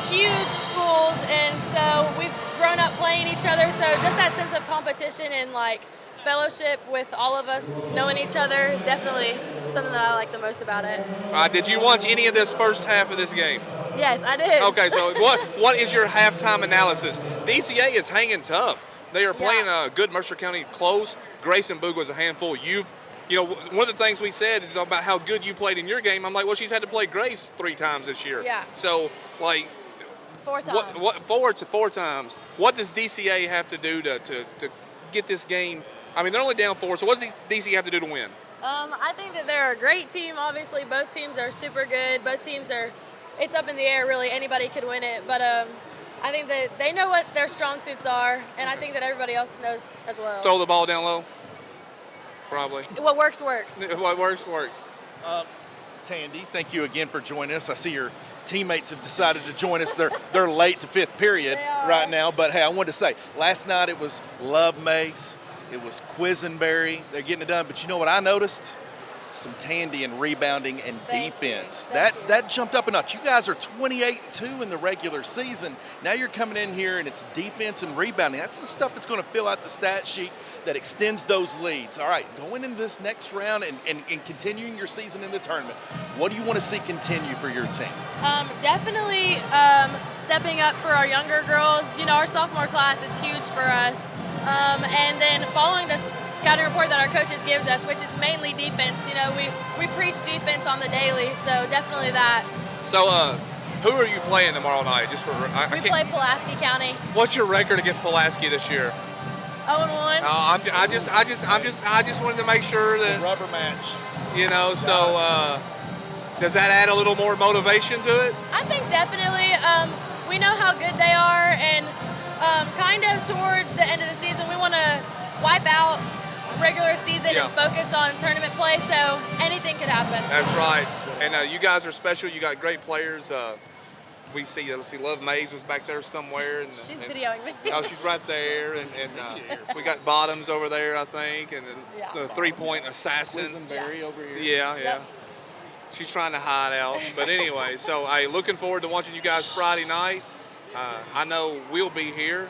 huge schools, and so we've grown up playing each other, so just that sense of competition and like fellowship with all of us knowing each other is definitely something that I like the most about it. Did you watch any of this first half of this game? Yes, I did. Okay, so what is your halftime analysis? DCA is hanging tough. They are playing good Mercer County close. Grayson Boog was a handful. One of the things we said is about how good you played in your game. I'm like, well, she's had to play Grace 3 times this year. Yeah. So, like, 4 times. Four times. What does DCA have to do to get this game? I mean, they're only down 4, so what does DCA have to do to win? I think that they're a great team. Obviously, both teams are super good. Both teams it's up in the air, really. Anybody could win it. But I think that they know what their strong suits are, and I think that everybody else knows as well. Throw the ball down low? Probably. What works, works. What works, works. Tandy, thank you again for joining us. I see your teammates have decided to join us. They're late to 5th period right now, but hey, I wanted to say, last night it was Love Mace, it was Quisenberry. They're getting it done, but you know what I noticed? Some Tandy and rebounding and defense. That jumped up a notch. You guys are 28-2 in the regular season. Now you're coming in here and it's defense and rebounding. That's the stuff that's going to fill out the stat sheet that extends those leads. All right, going into this next round and continuing your season in the tournament, what do you want to see continue for your team? Definitely stepping up for our younger girls. You know, our sophomore class is huge for us. And then following this scouting report that our coaches gives us, which is mainly defense. You know, we preach defense on the daily, so definitely that. So, who are you playing tomorrow night? We play Pulaski County. What's your record against Pulaski this year? 0-1. I just wanted to make sure that rubber match. You know, so does that add a little more motivation to it? I think definitely. We know how good they are, and kind of towards the end of the season, we want to wipe out regular season and focus on tournament play, so anything could happen. That's right. And you guys are special. You got great players. We see Love Mays was back there somewhere. And, she's videoing me. Oh, she's right there. And we got Bottoms over there, I think, and then the three-point assassin. Quisenberry over here. Yeah. Yep. She's trying to hide out. But anyway, so looking forward to watching you guys Friday night. I know we'll be here.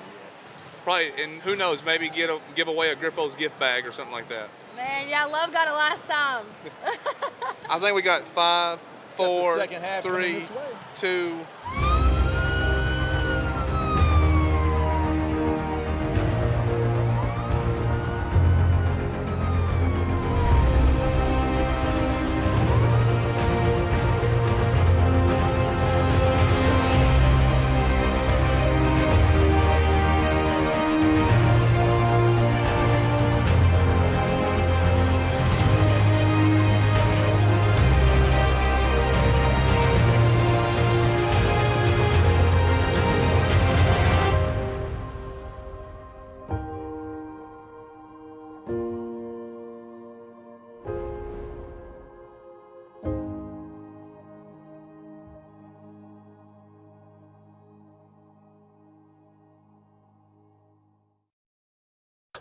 Probably, and who knows, maybe give away a Grippo's gift bag or something like that. Man, yeah, Love got it last time. I think we got 5, 4, 3, 2.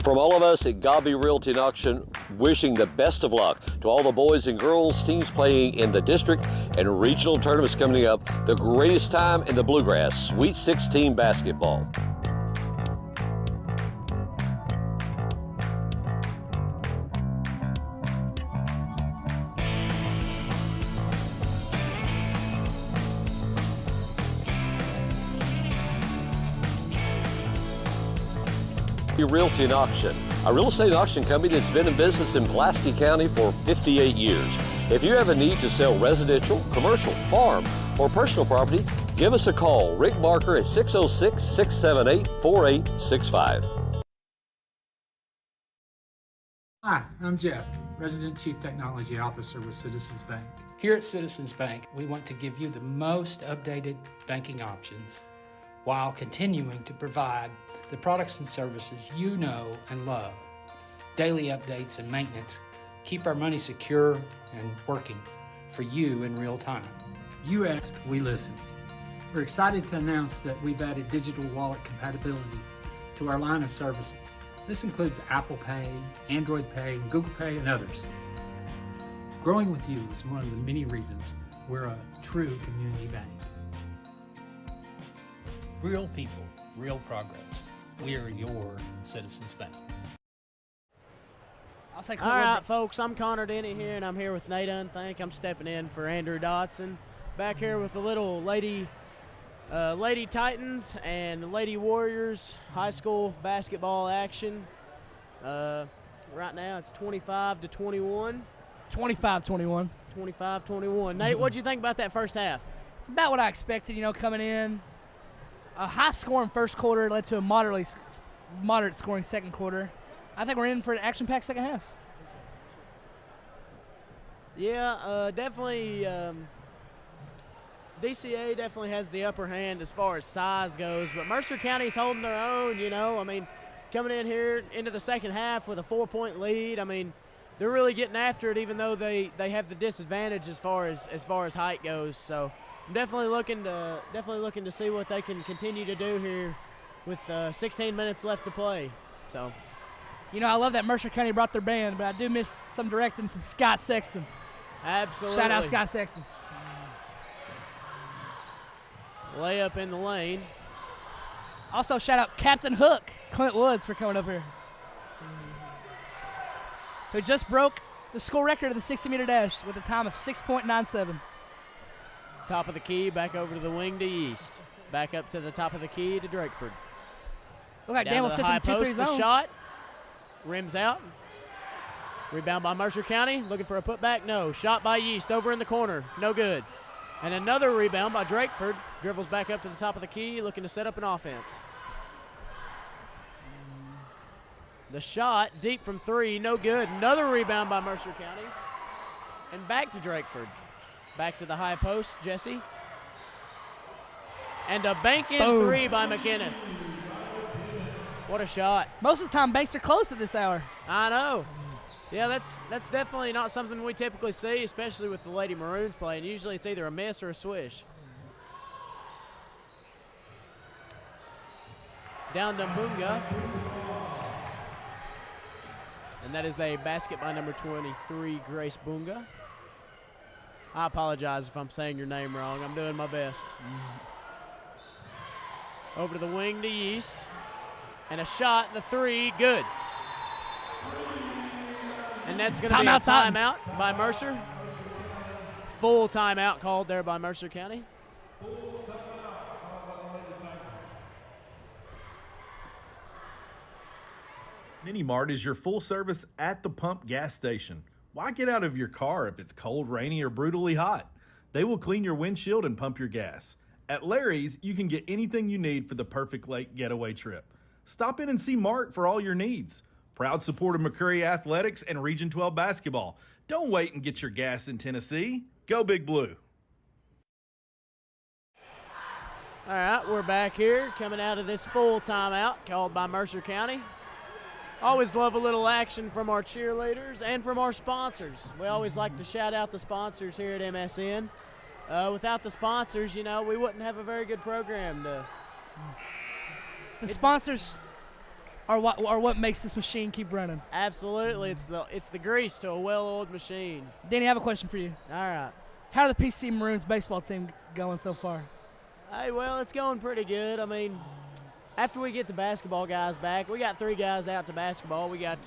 From all of us at Godby Realty and Auction, wishing the best of luck to all the boys and girls teams playing in the district and regional tournaments coming up. The greatest time in the Bluegrass, Sweet 16 basketball. Realty and Auction, a real estate auction company that's been in business in Pulaski County for 58 years. If you have a need to sell residential, commercial, farm, or personal property, give us a call. Rick Barker at 606-678-4865. Hi, I'm Jeff, Resident Chief Technology Officer with Citizens Bank. Here at Citizens Bank, we want to give you the most updated banking options while continuing to provide the products and services you know and love. Daily updates and maintenance keep our money secure and working for you in real time. You asked, we listened. We're excited to announce that we've added digital wallet compatibility to our line of services. This includes Apple Pay, Android Pay, Google Pay, and others. Growing with you is one of the many reasons we're a true community bank. Real people, real progress. We are your Citizens Bank. I'll take All right, folks, I'm Connor Denny here, and I'm here with Nate Unthank. I'm stepping in for Andrew Dotson. Back here with the little Lady Titans and Lady Warriors high school basketball action. Right now it's 25-21. 25-21. 25-21. Nate, what'd you think about that first half? It's about what I expected, coming in. A high-scoring first quarter led to a moderate scoring second quarter. I think we're in for an action-packed second half. Yeah, definitely. DCA definitely has the upper hand as far as size goes, but Mercer County's holding their own, I mean, coming in here into the second half with a 4-point lead, I mean, they're really getting after it, even though they have the disadvantage as far as height goes. So I'm definitely looking to see what they can continue to do here with 16 minutes left to play. So, I love that Mercer County brought their band, but I do miss some directing from Scott Sexton. Absolutely. Shout out Scott Sexton. Layup in the lane. Also, shout out Captain Hook, Clint Woods, for coming up here, who just broke the school record of the 60-meter dash with a time of 6.97. Top of the key, back over to the wing to East. Back up to the top of the key to Drakeford. Look like Down Danville to sits the high in 2-3 post, the zone. shot. Rims out. Rebound by Mercer County. Looking for a putback. No. Shot by East over in the corner. No good. And another rebound by Drakeford. Dribbles back up to the top of the key, looking to set up an offense. The shot, deep from three, no good. Another rebound by Mercer County. And back to Drakeford. Back to the high post, Jesse. And a bank-in three by McInnes. What a shot. Most of the time, banks are close at this hour. I know. Yeah, that's definitely not something we typically see, especially with the Lady Maroons playing. Usually it's either a miss or a swish. Down to Bunga. And that is a basket by number 23, Grace Bunga. I apologize if I'm saying your name wrong. I'm doing my best. Over to the wing to East. And a shot, the three, good. And that's going to be a timeout by Mercer. Full timeout called there by Mercer County. Mini Mart is your full service at the pump gas station. Why get out of your car if it's cold, rainy, or brutally hot? They will clean your windshield and pump your gas. At Larry's, you can get anything you need for the perfect lake getaway trip. Stop in and see Mark for all your needs. Proud supporter of McCurry Athletics and Region 12 basketball. Don't wait and get your gas in Tennessee. Go Big Blue. All right, we're back here coming out of this full timeout called by Mercer County. Always love a little action from our cheerleaders and from our sponsors. We always like to shout out the sponsors here at MSN. Without the sponsors, we wouldn't have a very good program. The sponsors are what makes this machine keep running. Absolutely, it's the grease to a well-oiled machine. Danny, I have a question for you. All right. How are the PC Maroons baseball team going so far? Hey, well, it's going pretty good. I mean, after we get the basketball guys back, we got 3 guys out to basketball. We got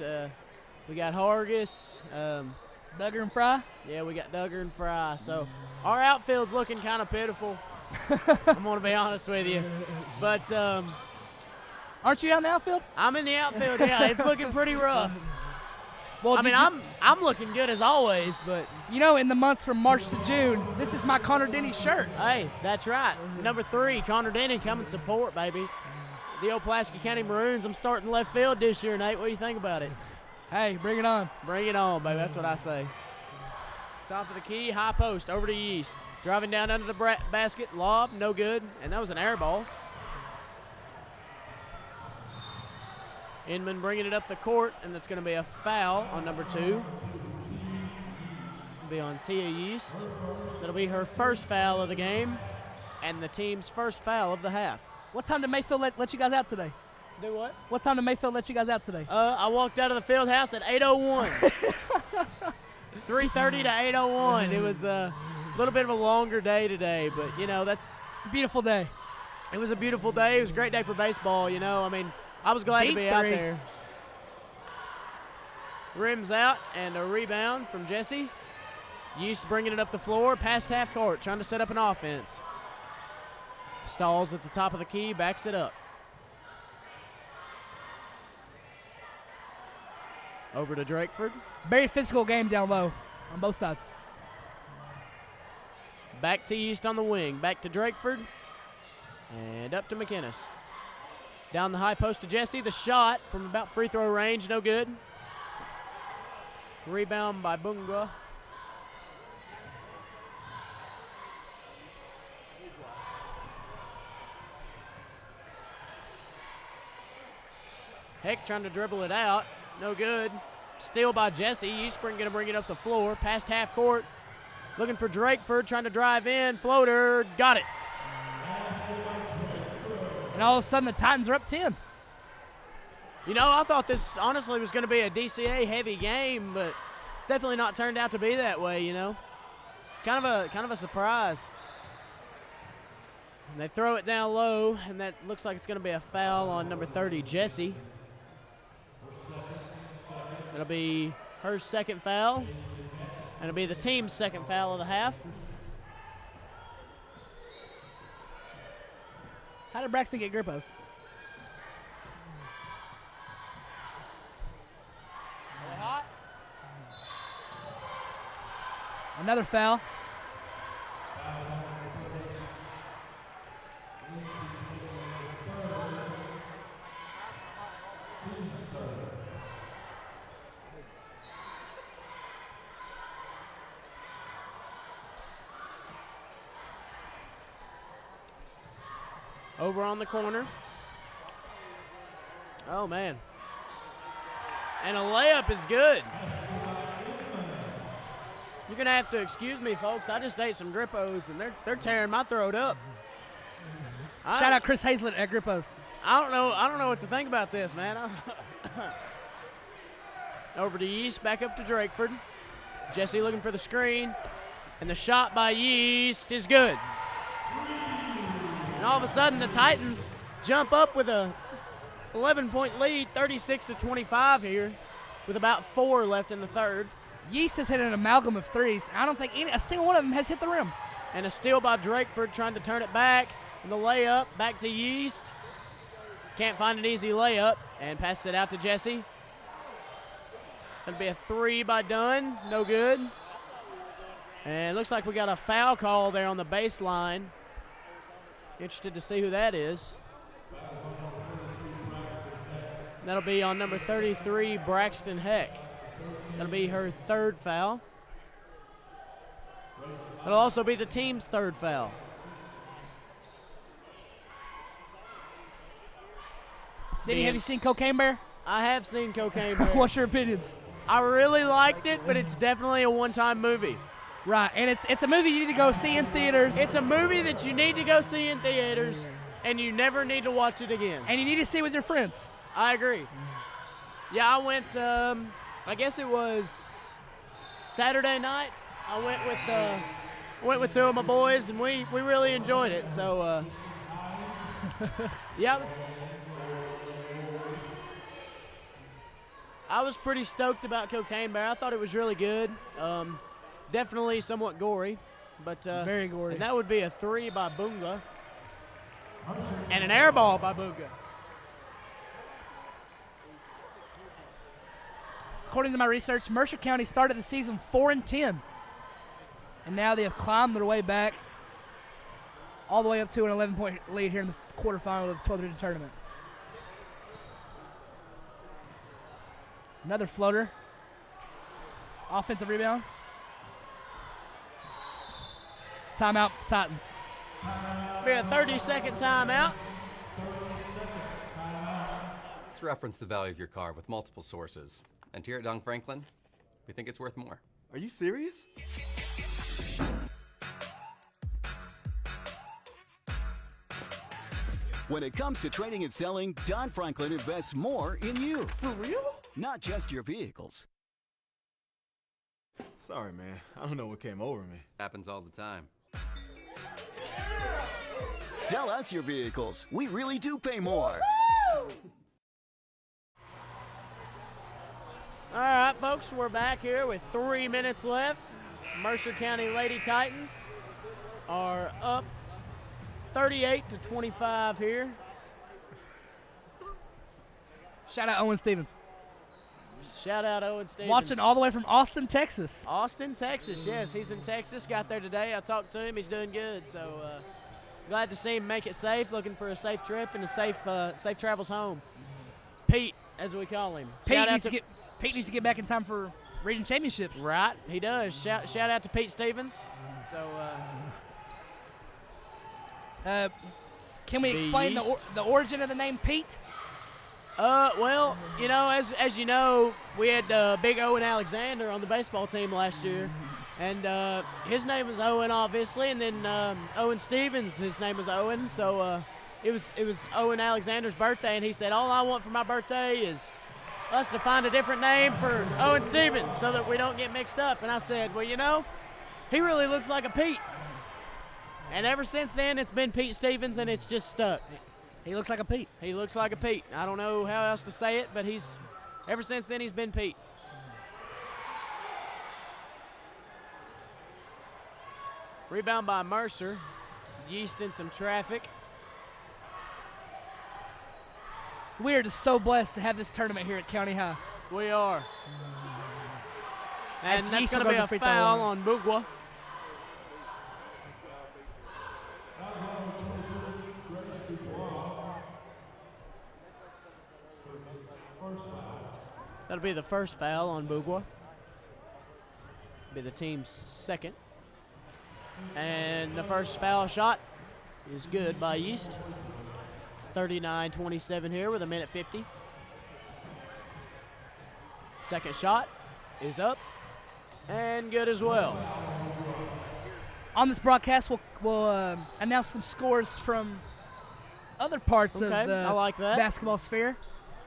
Hargis, Duggar and Fry. Yeah, we got Duggar and Fry. So our outfield's looking kind of pitiful. I'm gonna be honest with you, but aren't you out in the outfield? I'm in the outfield. Yeah, it's looking pretty rough. Well, I mean, I'm looking good as always, but in the months from March to June, this is my Connor Denny shirt. Hey, that's right. Number 3, Connor Denny, come and support, baby. The old Pulaski County Maroons. I'm starting left field this year, Nate. What do you think about it? Hey, bring it on. Bring it on, baby. That's what I say. Top of the key, high post, over to East. Driving down under the basket, lob, no good, and that was an air ball. Inman bringing it up the court, and that's going to be a foul on number 2. It'll be on Tia East. That'll be her first foul of the game. and the team's first foul of the half. What time did Mayfield let you guys out today? Do what? What time did Mayfield let you guys out today? I walked out of the field house at 8:01. 3:30 to 8:01. It was a little bit of a longer day today, but, you know, it's a beautiful day. It was a beautiful day. It was a great day for baseball, you know. I mean, I was glad to be out there. Rims out and a rebound from Jesse. Yeast bringing it up the floor, past half court, trying to set up an offense. Stalls at the top of the key, backs it up. Over to Drakeford. Very physical game down low on both sides. Back to Yeast on the wing. Back to Drakeford. And up to McInnes. Down the high post to Jesse. The shot from about free throw range, no good. Rebound by Bunga. Heck trying to dribble it out. No good. Steal by Jesse. Eastspring going to bring it up the floor. Past half court. Looking for Drakeford. Trying to drive in. Floater. Got it. And all of a sudden the Titans are up 10. You know, I thought this honestly was going to be a DCA heavy game, but it's definitely not turned out to be that way, you know. Kind of a surprise. And they throw it down low, and that looks like it's going to be a foul on number 30, Jesse. It'll be her second foul, and it'll be the team's second foul of the half. How did Braxton get Grippos? Are they hot? Another foul. Over on the corner. Oh, man. And a layup is good. You're going to have to excuse me, folks. I just ate some Grippos, and they're tearing my throat up. Shout out Chris Hazlett at Grippos. I don't know what to think about this, man. Over to Yeast, back up to Drakeford. Jesse looking for the screen. And the shot by Yeast is good. And all of a sudden, the Titans jump up with a 11-point lead, 36-25 here, with about 4 left in the third. Yeast has hit an amalgam of threes. I don't think a single one of them has hit the rim. And a steal by Drakeford trying to turn it back. And the layup back to Yeast. Can't find an easy layup and passes it out to Jesse. That'll be a 3 by Dunn. No good. And it looks like we got a foul call there on the baseline. Interested to see who that is. That'll be on number 33, Braxton Heck. That'll be her third foul. It'll also be the team's third foul. Denny, have you seen Cocaine Bear? I have seen Cocaine Bear. What's your opinions? I really liked it, but it's definitely a one-time movie. Right, and it's a movie you need to go see in theaters. It's a movie that you need to go see in theaters, and you never need to watch it again. And you need to see it with your friends. I agree. Yeah, I went, I guess it was Saturday night. I went with 2 of my boys, and we really enjoyed it. So, yeah. I was pretty stoked about Cocaine Bear. I thought it was really good. Definitely somewhat gory, but very gory. And that would be a 3 by Bunga, and an air ball by Bunga. According to my research, Mercer County started the season 4-10, and now they have climbed their way back all the way up to an 11-point lead here in the quarterfinal of the 12th tournament. Another floater. Offensive rebound. Timeout, Titans. Be a 30-second timeout. Let's reference the value of your car with multiple sources. And here at Dong Franklin, we think it's worth more. Are you serious? When it comes to trading and selling, Don Franklin invests more in you. For real? Not just your vehicles. Sorry, man. I don't know what came over me. Happens all the time. Sell us your vehicles. We really do pay more. All right, folks, we're back here with 3 minutes left. Mercer County Lady Titans are up 38-25 here. Shout out Owen Stevens. Shout out Owen Stevens. Watching all the way from Austin, Texas. Austin, Texas, yes. He's in Texas. Got there today. I talked to him. He's doing good. So glad to see him make it safe. Looking for a safe trip and a safe travels home. Pete, as we call him. Pete needs to get back in time for region championships. Right, he does. Shout out to Pete Stevens. So, can we explain the origin of the name Pete? Well, you know, as you know, we had Big Owen Alexander on the baseball team last year, and his name was Owen, obviously, and then Owen Stevens, his name was Owen. So it was Owen Alexander's birthday, and he said, all I want for my birthday is us to find a different name for Owen Stevens so that we don't get mixed up. And I said, well, you know, he really looks like a Pete. And ever since then, it's been Pete Stevens, and it's just stuck. He looks like a Pete. He looks like a Pete. I don't know how else to say it, but ever since then, he's been Pete. Rebound by Mercer. Yeast in some traffic. We are just so blessed to have this tournament here at County High. We are. And As that's Yeast going will to go be to a free throw foul line. on Bugwa. That'll be the first foul on Bugwa. Be the team's second. And the first foul shot is good by Yeast. 39-27 here with 1:50. Second shot is up and good as well. On this broadcast, we'll announce some scores from other parts of Okay, the I like that. basketball sphere.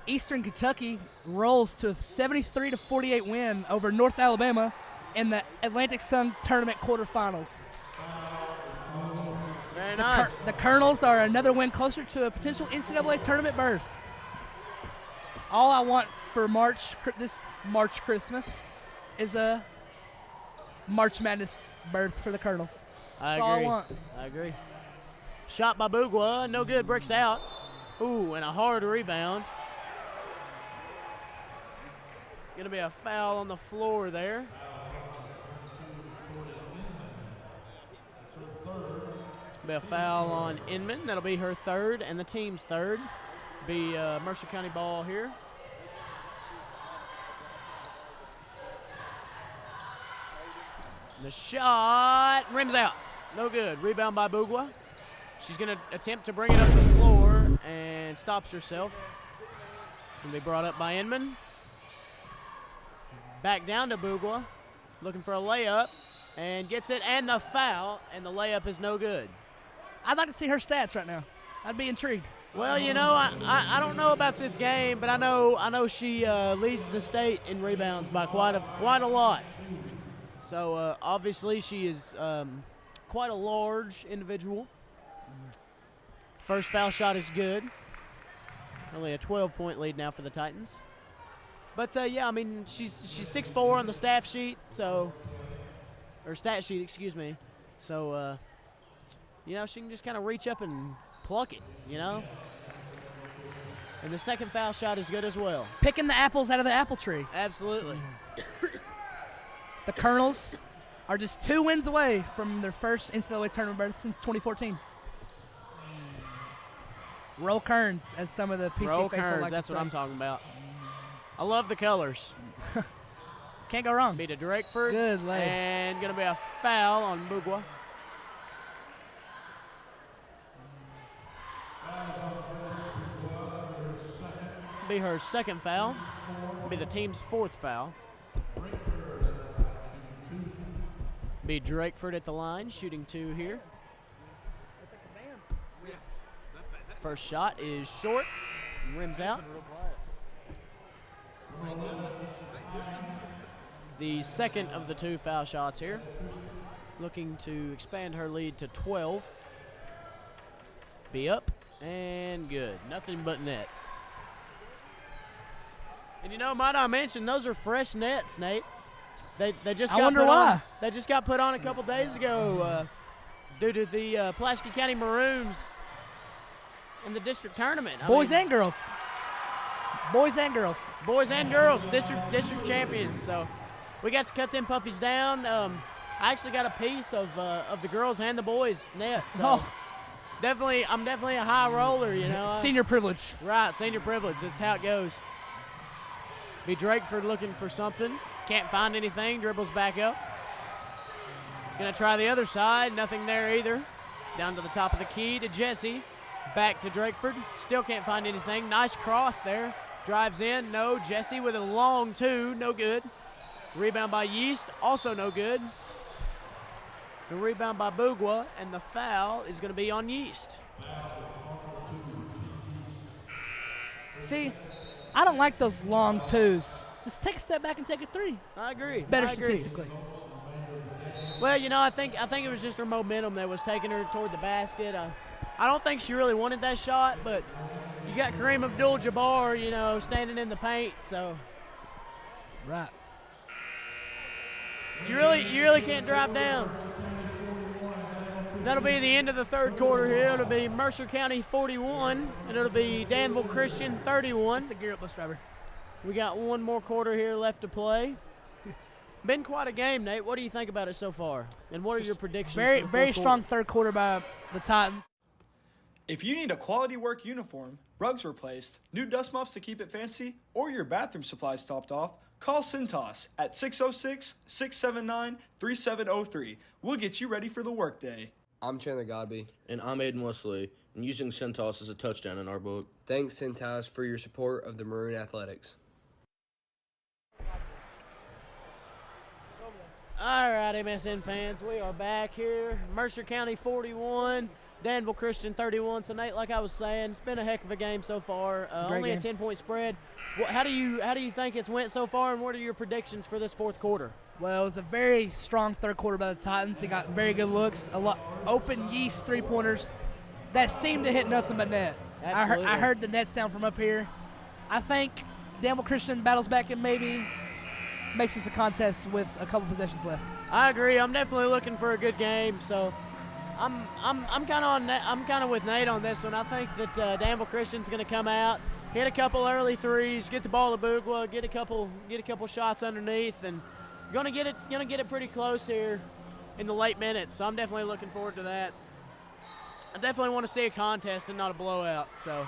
Eastern Kentucky rolls to a 73-48 win over North Alabama in the Atlantic Sun Tournament quarterfinals. Very nice. The Colonels are another win closer to a potential NCAA tournament berth. All I want for this March Christmas is a March Madness berth for the Colonels. That's all I want. I agree. Shot by Bugwa, no good, bricks out. Ooh, and a hard rebound. Gonna be a foul on the floor there. Be a foul on Inman. That'll be her third and the team's third. Be Mercer County ball here. The shot rims out. No good. Rebound by Bugwa. She's going to attempt to bring it up the floor and stops herself. Going to be brought up by Inman. Back down to Bugwa. Looking for a layup and gets it and the foul, and the layup is no good. I'd like to see her stats right now. I'd be intrigued. Well, you know, I don't know about this game, but I know she leads the state in rebounds by quite a lot. So obviously she is quite a large individual. First foul shot is good. Only a 12-point lead now for the Titans. But yeah, I mean she's 6'4" on the staff sheet, so stat sheet, excuse me. So you know, she can just kind of reach up and pluck it, you know. And the second foul shot is good as well. Picking the apples out of the apple tree. Absolutely. The Colonels are just 2 wins away from their first NCAA tournament berth since 2014. Roll Kearns, as some of the PC Roll faithful Kearns, like that's to what say. I'm talking about. I love the colors. Can't go wrong. Be to Drakeford. Good lay. And going to be a foul on Bugwa. Be her second foul. Be the team's fourth foul. Be Drakeford at the line, shooting 2 here. First shot is short, rims out. The second of the 2 foul shots here. Looking to expand her lead to 12. Be up and good. Nothing but net. And you know, might I mention, those are fresh nets, Nate. They just got wonder put why. on. They just got put on a couple days ago due to the Pulaski County Maroons in the district tournament. Boys and girls. Boys and girls. Boys and girls, district champions. So we got to cut them puppies down. I actually got a piece of the girls and the boys net. So I'm definitely a high roller, you know. Senior privilege. Right, senior privilege. That's how it goes. Be Drakeford looking for something. Can't find anything. Dribbles back up. Gonna try the other side. Nothing there either. Down to the top of the key to Jesse. Back to Drakeford. Still can't find anything. Nice cross there. Drives in. No. Jesse with a long 2. No good. Rebound by Yeast. Also no good. The rebound by Bougwa. And the foul is going to be on Yeast. See, I don't like those long 2s. Just take a step back and take a 3. I agree. It's better I agree. statistically. Well, you know, I think it was just her momentum that was taking her toward the basket. I don't think she really wanted that shot, but you got Kareem Abdul-Jabbar, you know, standing in the paint, so. Right. You really can't drive down. That'll be the end of the third quarter here. It'll be Mercer County 41, and it'll be Danville Christian 31. That's the gear up bus driver. We got one more quarter here left to play. Been quite a game, Nate. What do you think about it so far? And what are your predictions? Very strong third quarter by the Titans. If you need a quality work uniform, rugs replaced, new dust mops to keep it fancy, or your bathroom supplies topped off, call Cintas at 606-679-3703. We'll get you ready for the workday. I'm Chandler Godby. And I'm Aiden Wesley, and using Cintas is a touchdown in our book. Thanks, Cintas, for your support of the Maroon Athletics. All right, MSN fans, we are back here. Mercer County 41, Danville Christian 31. So, Nate, like I was saying, it's been a heck of a game so far. Only a 10-point spread. How do you think it's went so far, and what are your predictions for this fourth quarter? Well, it was a very strong third quarter by the Titans. They got very good looks, a lot open Yeast three-pointers that seemed to hit nothing but net. I heard the net sound from up here. I think Danville Christian battles back and maybe makes this a contest with a couple possessions left. I agree. I'm definitely looking for a good game. So I'm kind of with Nate on this one. I think that Danville Christian's going to come out, hit a couple early threes, get the ball to Bougwa, get a couple shots underneath, and gonna get it pretty close here in the late minutes. So I'm definitely looking forward to that. I definitely want to see a contest and not a blowout. So.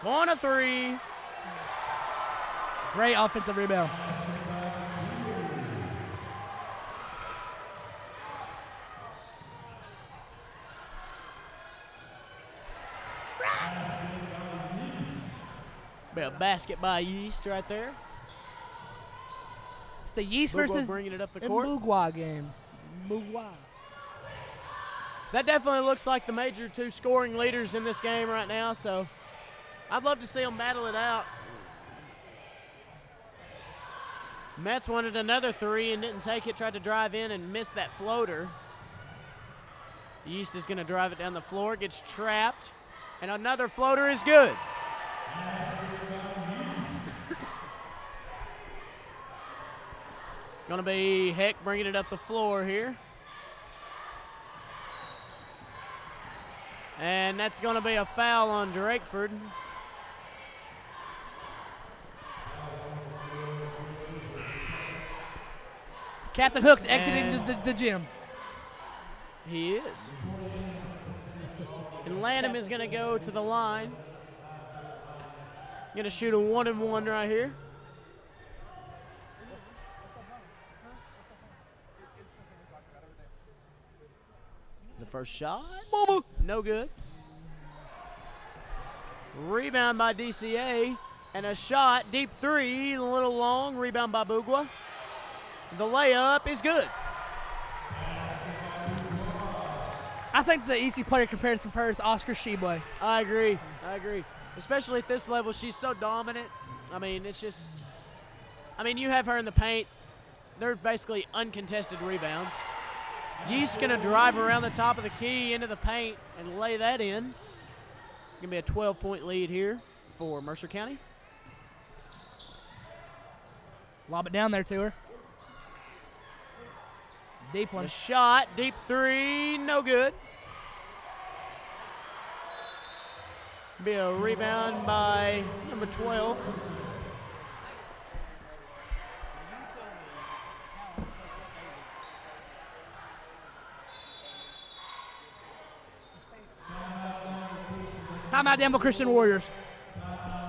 Corner 3. Great offensive rebound. Be a basket by Yeast right there. It's the Yeast Bougwa versus bringing it up the court. Bougwa game. Bougwa. That definitely looks like the major 2 scoring leaders in this game right now, so I'd love to see them battle it out. Metz wanted another 3 and didn't take it, tried to drive in and missed that floater. Yeast is going to drive it down the floor, gets trapped, and another floater is good. Going to be Heck bringing it up the floor here. And that's going to be a foul on Drakeford. Captain Hook's exiting the gym. He is. And Lanham is going to go to the line. Going to shoot a 1-and-1 right here. The first shot. Mama. No good. Rebound by DCA. And a shot, deep 3, a little long. Rebound by Bougwa. The layup is good. I think the easy player comparison for her is Oscar Sheboy. I agree. Especially at this level, she's so dominant. I mean, it's just, you have her in the paint. They're basically uncontested rebounds. Yeast's going to drive around the top of the key into the paint and lay that in. Going to be a 12-point lead here for Mercer County. Lob it down there to her. Deep one. The shot, deep three, no good. Be a rebound by number 12. Timeout, Danville Christian Warriors.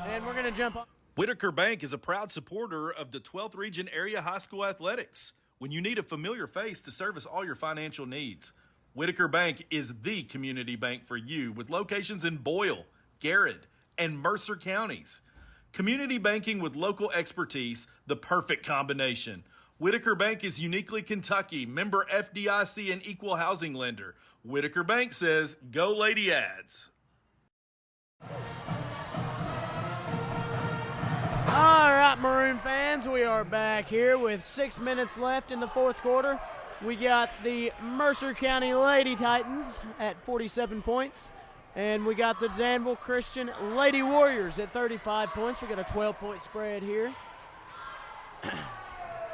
And we're going to jump on. Whitaker Bank is a proud supporter of the 12th Region Area High School Athletics. When you need a familiar face to service all your financial needs, Whitaker Bank is the community bank for you, with locations in Boyle, Garrett, and Mercer counties. Community banking with local expertise, the perfect combination. Whitaker Bank is uniquely Kentucky, member FDIC and equal housing lender. Whitaker Bank says, go Lady Ads. All right, Maroon fans, we are back here with 6 minutes left in the fourth quarter. We got the Mercer County Lady Titans at 47 points, and we got the Danville Christian Lady Warriors at 35 points. We got a 12-point spread here.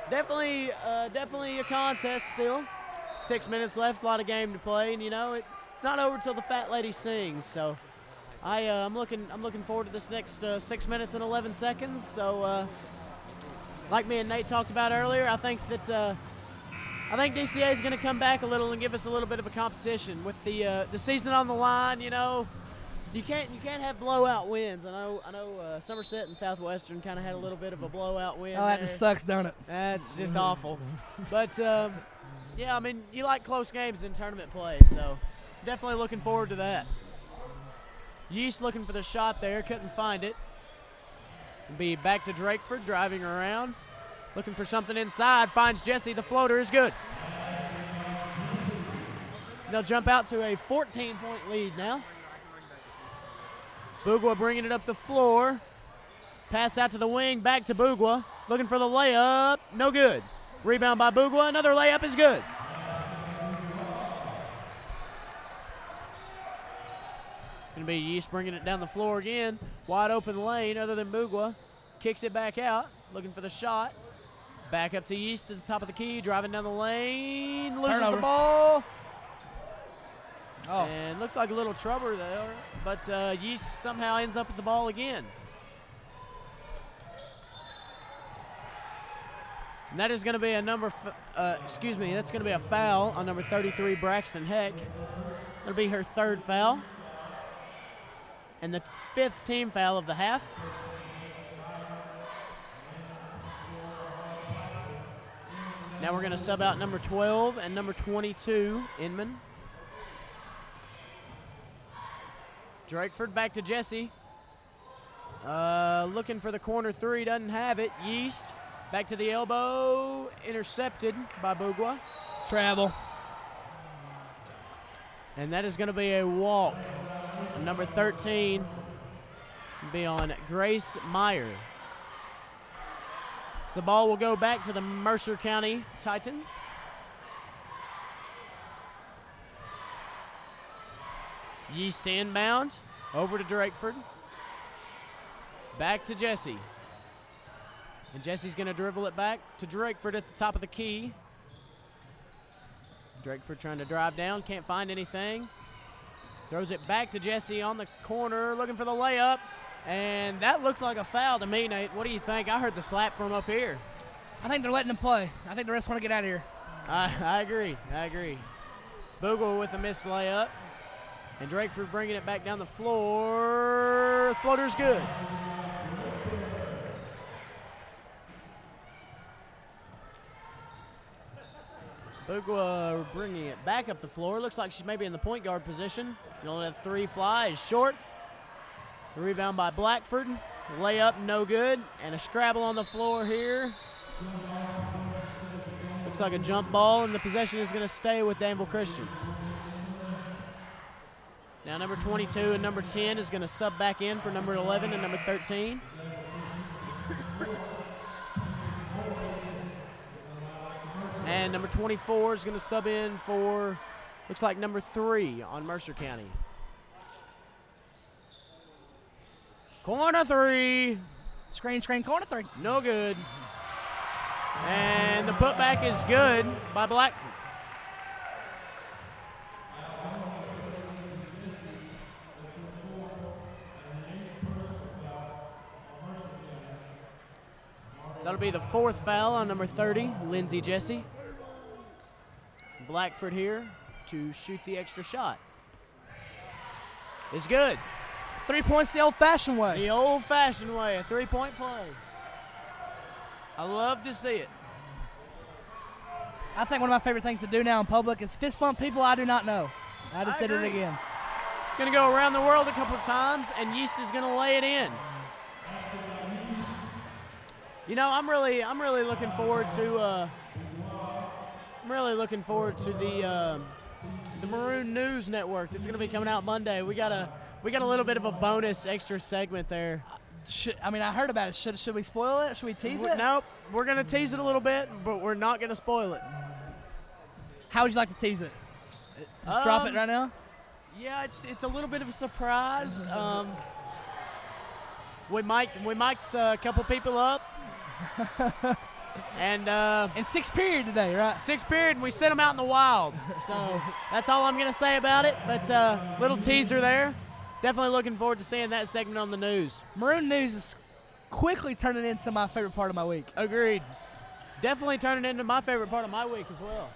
Definitely a contest still. 6 minutes left, a lot of game to play, and it's not over till the fat lady sings. So I'm looking forward to this next 6 minutes and 11 seconds. So like me and Nate talked about earlier, I think DCA is going to come back a little and give us a little bit of a competition with the season on the line. You can't have blowout wins. I know Somerset and Southwestern kind of had a little bit of a blowout win. Oh, that just sucks, don't it? That's just awful. But yeah, you like close games in tournament play, so definitely looking forward to that. Yeast looking for the shot there, couldn't find it. Be back to Drakeford, driving around, looking for something inside, finds Jesse, the floater is good. They'll jump out to a 14-point lead now. Bougwa bringing it up the floor. Pass out to the wing, back to Bougwa, looking for the layup, no good. Rebound by Bougwa, another layup is good. Going to be Yeast bringing it down the floor again. Wide open lane other than Bougwa. Kicks it back out, looking for the shot. Back up to Yeast at the top of the key, driving down the lane, loses the ball. Oh. And looked like a little trouble there, but Yeast somehow ends up with the ball again. And that is going to be that's going to be a foul on number 33, Braxton Heck. That'll be her third foul. And the 5th team foul of the half. Now we're going to sub out number 12 and number 22, Inman. Drakeford back to Jesse. Looking for the corner three, doesn't have it. Yeast back to the elbow, intercepted by Bougwa. Travel. And that is going to be a walk. Number 13 will be on Grace Meyer. So the ball will go back to the Mercer County Titans. Yeast inbound, over to Drakeford. Back to Jesse. And Jesse's going to dribble it back to Drakeford at the top of the key. Drakeford trying to drive down, can't find anything. Throws it back to Jesse on the corner, looking for the layup. And that looked like a foul to me, Nate. What do you think? I heard the slap from up here. I think they're letting them play. I think the rest want to get out of here. I agree. Bougwa with a missed layup. And Drakeford bringing it back down the floor. Floater's good. Bougwa bringing it back up the floor. Looks like she's maybe in the point guard position. Gonna let 3 fly, is short. The rebound by Blackford. Layup, no good. And a scrabble on the floor here. Looks like a jump ball, and the possession is gonna stay with Danville Christian. Now number 22 and number 10 is going to sub back in for number 11 and number 13. And number 24 is going to sub in for, looks like number 3 on Mercer County. Corner 3. Screen, corner 3. No good. And the putback is good by Blackford. That'll be the 4th foul on number 30, Lindsey Jesse. Blackford here to shoot the extra shot. It's good. 3 points the old-fashioned way. The old-fashioned way, a 3-point play. I love to see it. I think one of my favorite things to do now in public is fist bump people I do not know. I just did it again. It's going to go around the world a couple of times, and Yeast is going to lay it in. You know, I'm really looking forward to. I'm really looking forward to the Maroon News Network that's going to be coming out Monday. We got a little bit of a bonus extra segment there. I heard about it. Should we spoil it? Should we tease it? Nope. We're going to tease it a little bit, but we're not going to spoil it. How would you like to tease it? Just drop it right now? Yeah, it's a little bit of a surprise. We mic a couple people up. And 6th period today, right? 6th period, and we sent them out in the wild. So that's all I'm going to say about it. But little teaser there. Definitely looking forward to seeing that segment on the news. Maroon News is quickly turning into my favorite part of my week. Agreed. Definitely turning into my favorite part of my week as well.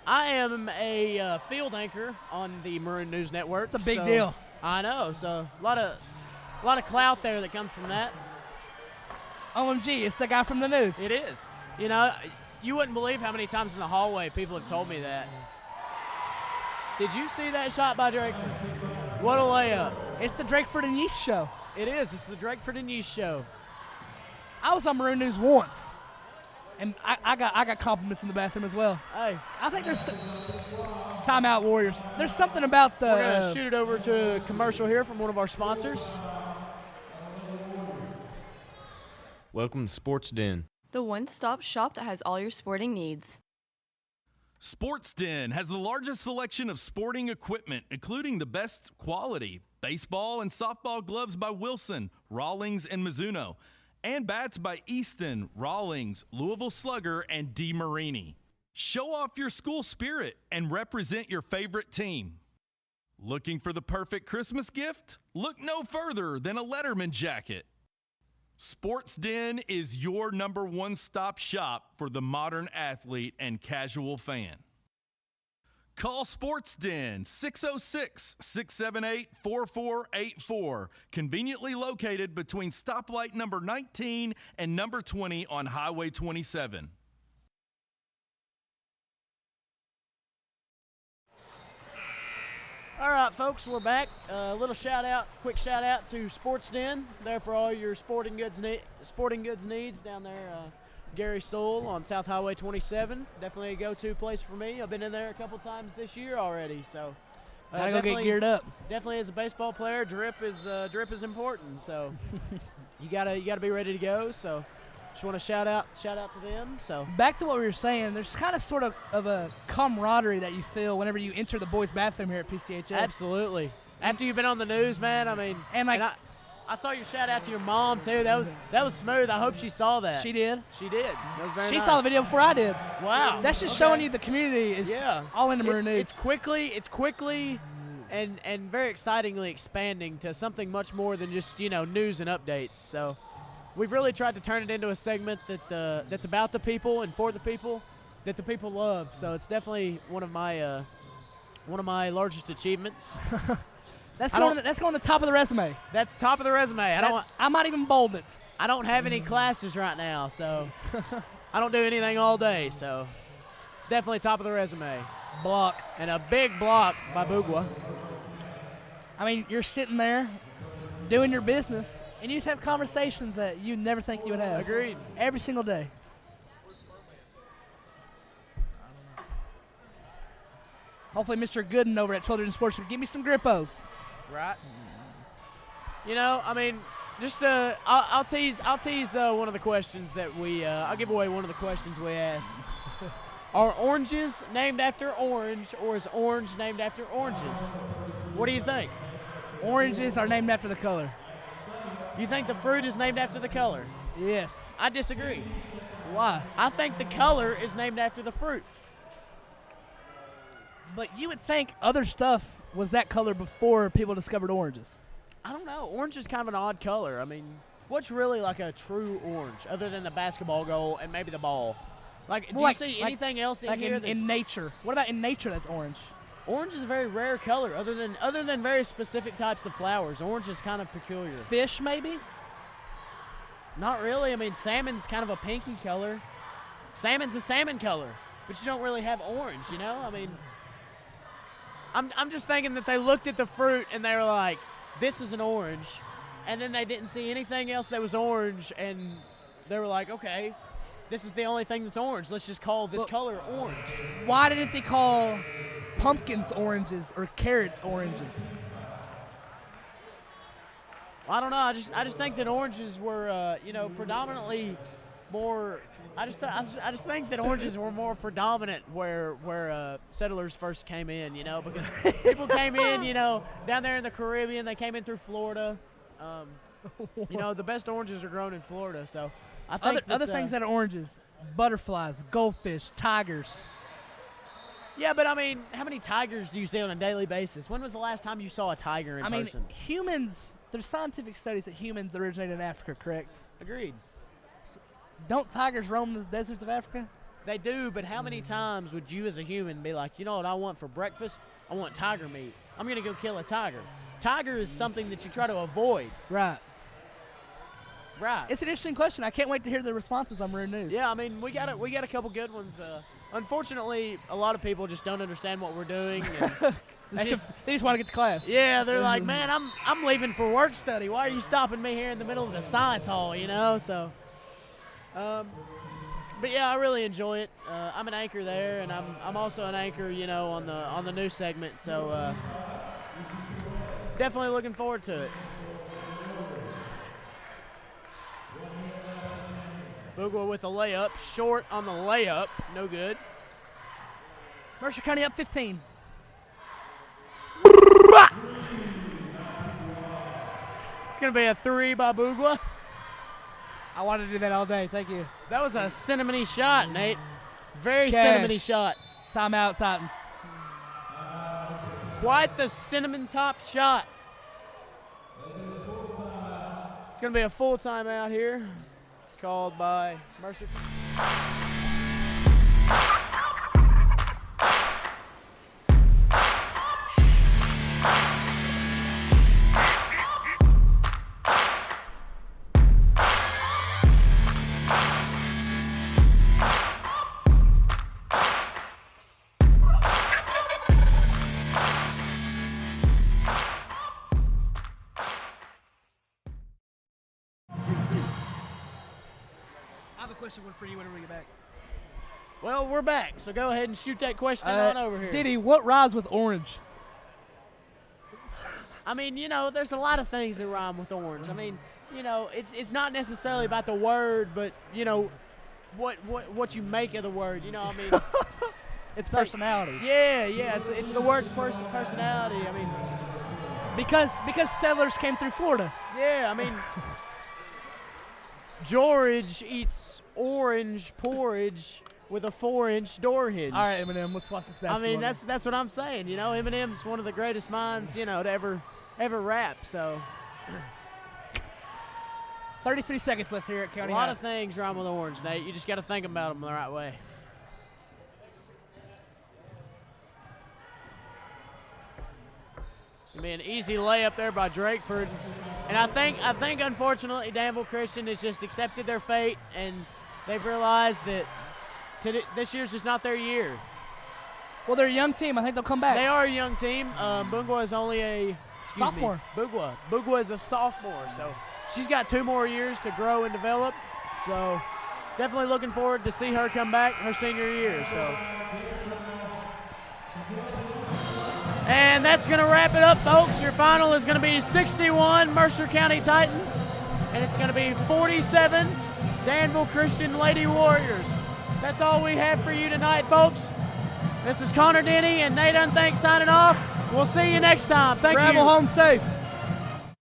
I am a field anchor on the Maroon News Network. It's a big deal. I know. So a lot of clout there that comes from that. OMG, it's the guy from the news. It is. You know, you wouldn't believe how many times in the hallway people have told me that. Did you see that shot by Drakeford? What a layup. It's the Drakeford and Yeast show. It is. It's the Drakeford and Yeast show. I was on Maroon News once, and I got compliments in the bathroom as well. Hey. I think there's timeout Warriors. There's something about the. We're going to shoot it over to a commercial here from one of our sponsors. Welcome to Sports Den, the one-stop shop that has all your sporting needs. Sports Den has the largest selection of sporting equipment, including the best quality baseball and softball gloves by Wilson, Rawlings, and Mizuno, and bats by Easton, Rawlings, Louisville Slugger, and DeMarini. Show off your school spirit and represent your favorite team. Looking for the perfect Christmas gift? Look no further than a Letterman jacket. Sports Den is your number one stop shop for the modern athlete and casual fan. Call Sports Den 606-678-4484, conveniently located between stoplight number 19 and number 20 on Highway 27. All right, folks, we're back. Quick shout out to Sports Den, there for all your sporting goods needs down there. Gary Stoll on South Highway 27, definitely a go-to place for me. I've been in there a couple times this year already, so gotta go get geared up. Definitely, as a baseball player, drip is important. So you gotta be ready to go. So just want to shout out to them. So back to what we were saying, there's kind of sort of a camaraderie that you feel whenever you enter the boys' bathroom here at PCHS. Absolutely. After you've been on the news, man, I mean, I saw your shout out to your mom too. That was smooth. I hope she saw that. She did. She did. That was very she nice. saw the video before I did. Wow. That's just showing you the community is all into Maroon News. It's quickly and very excitingly expanding to something much more than just news and updates. So we've really tried to turn it into a segment that's about the people and for the people that the people love. So it's definitely one of my largest achievements. That's going to the top of the resume. That's top of the resume. I might even bold it. I don't have any classes right now, so I don't do anything all day. So it's definitely top of the resume. Block. And a big block by Bougwa. I mean, you're sitting there doing your business, and you just have conversations that you never think you would have. Agreed. Every single day. Hopefully Mr. Gooden over at Children's Sports will give me some Grippos. Right. You know, I mean, just I'll tease one of the questions that I'll give away one of the questions we asked. Are oranges named after orange, or is orange named after oranges? What do you think? Oranges are named after the color. You think the fruit is named after the color? Yes. I disagree. Why? I think the color is named after the fruit. But you would think other stuff was that color before people discovered oranges. I don't know. Orange is kind of an odd color. I mean, what's really like a true orange other than the basketball goal and maybe the ball? Like, do you see anything else in here that's in nature? What about in nature that's orange? Orange is a very rare color other than very specific types of flowers. Orange is kind of peculiar. Fish, maybe? Not really. I mean, salmon's kind of a pinky color. Salmon's a salmon color, but you don't really have orange, you know? I mean, I'm just thinking that they looked at the fruit and they were like, this is an orange, and then they didn't see anything else that was orange, and they were like, okay, this is the only thing that's orange. Let's just call this color orange. Why didn't they call pumpkins oranges or carrots oranges? Well, I don't know. I just think that oranges were, predominantly more. I just think that oranges were more predominant where settlers first came in, you know, because people came in, you know, down there in the Caribbean. They came in through Florida. You know, the best oranges are grown in Florida, so. I think other things that are oranges, butterflies, goldfish, tigers. Yeah, but I mean, how many tigers do you see on a daily basis? When was the last time you saw a tiger in person? Humans, there's scientific studies that humans originated in Africa, correct? Agreed. So, don't tigers roam the deserts of Africa? They do, but how many times would you as a human be like, you know what I want for breakfast? I want tiger meat. I'm going to go kill a tiger. Tiger is something that you try to avoid. Right. Right. It's an interesting question. I can't wait to hear the responses on Maroon News. Yeah, I mean, we got a couple good ones. Unfortunately, a lot of people just don't understand what we're doing. And they just want to get to class. Yeah, they're like, man, I'm leaving for work study. Why are you stopping me here in the middle of the science hall? You know, so. But yeah, I really enjoy it. I'm an anchor there, and I'm also an anchor, you know, on the news segment. So definitely looking forward to it. Bugwa with a layup, short on the layup, no good. Mercer County up 15. It's going to be a three by Bugwa. I wanted to do that all day, thank you. That was a cinnamony shot, Nate. Very cinnamony shot. Timeout, Titans. Quite the cinnamon top shot. It's going to be a full timeout here. Called by Mercer. Question for you whenever we get back. Well, we're back, so go ahead and shoot that question on over here. Diddy, what rhymes with orange? I mean, you know, there's a lot of things that rhyme with orange. I mean, you know, it's not necessarily about the word, but you know, what you make of the word. You know, I mean, it's personality. Like, yeah, it's the word's personality. I mean, because settlers came through Florida. Yeah, I mean, George eats orange porridge with a 4-inch door hinge. All right, Eminem, let's watch this basketball. I mean, that's what I'm saying. You know, Eminem's one of the greatest minds, you know, to ever rap. So 33 seconds left here at County High. A lot High. of things rhyme with orange, Nate. You just got to think about them the right way. It'll be an easy layup there by Drakeford. And I think unfortunately Danville Christian has just accepted their fate, and they've realized that this year's just not their year. Well, they're a young team. I think they'll come back. They are a young team. Bugwa is only a sophomore. Bugwa is a sophomore, so she's got 2 more years to grow and develop. So definitely looking forward to see her come back her senior year. So And that's going to wrap it up, folks. Your final is going to be 61 Mercer County Titans, and it's going to be 47 Danville Christian Lady Warriors. That's all we have for you tonight, folks. This is Connor Denny and Nate Unthank signing off. We'll see you next time. Thank you. Travel home safe.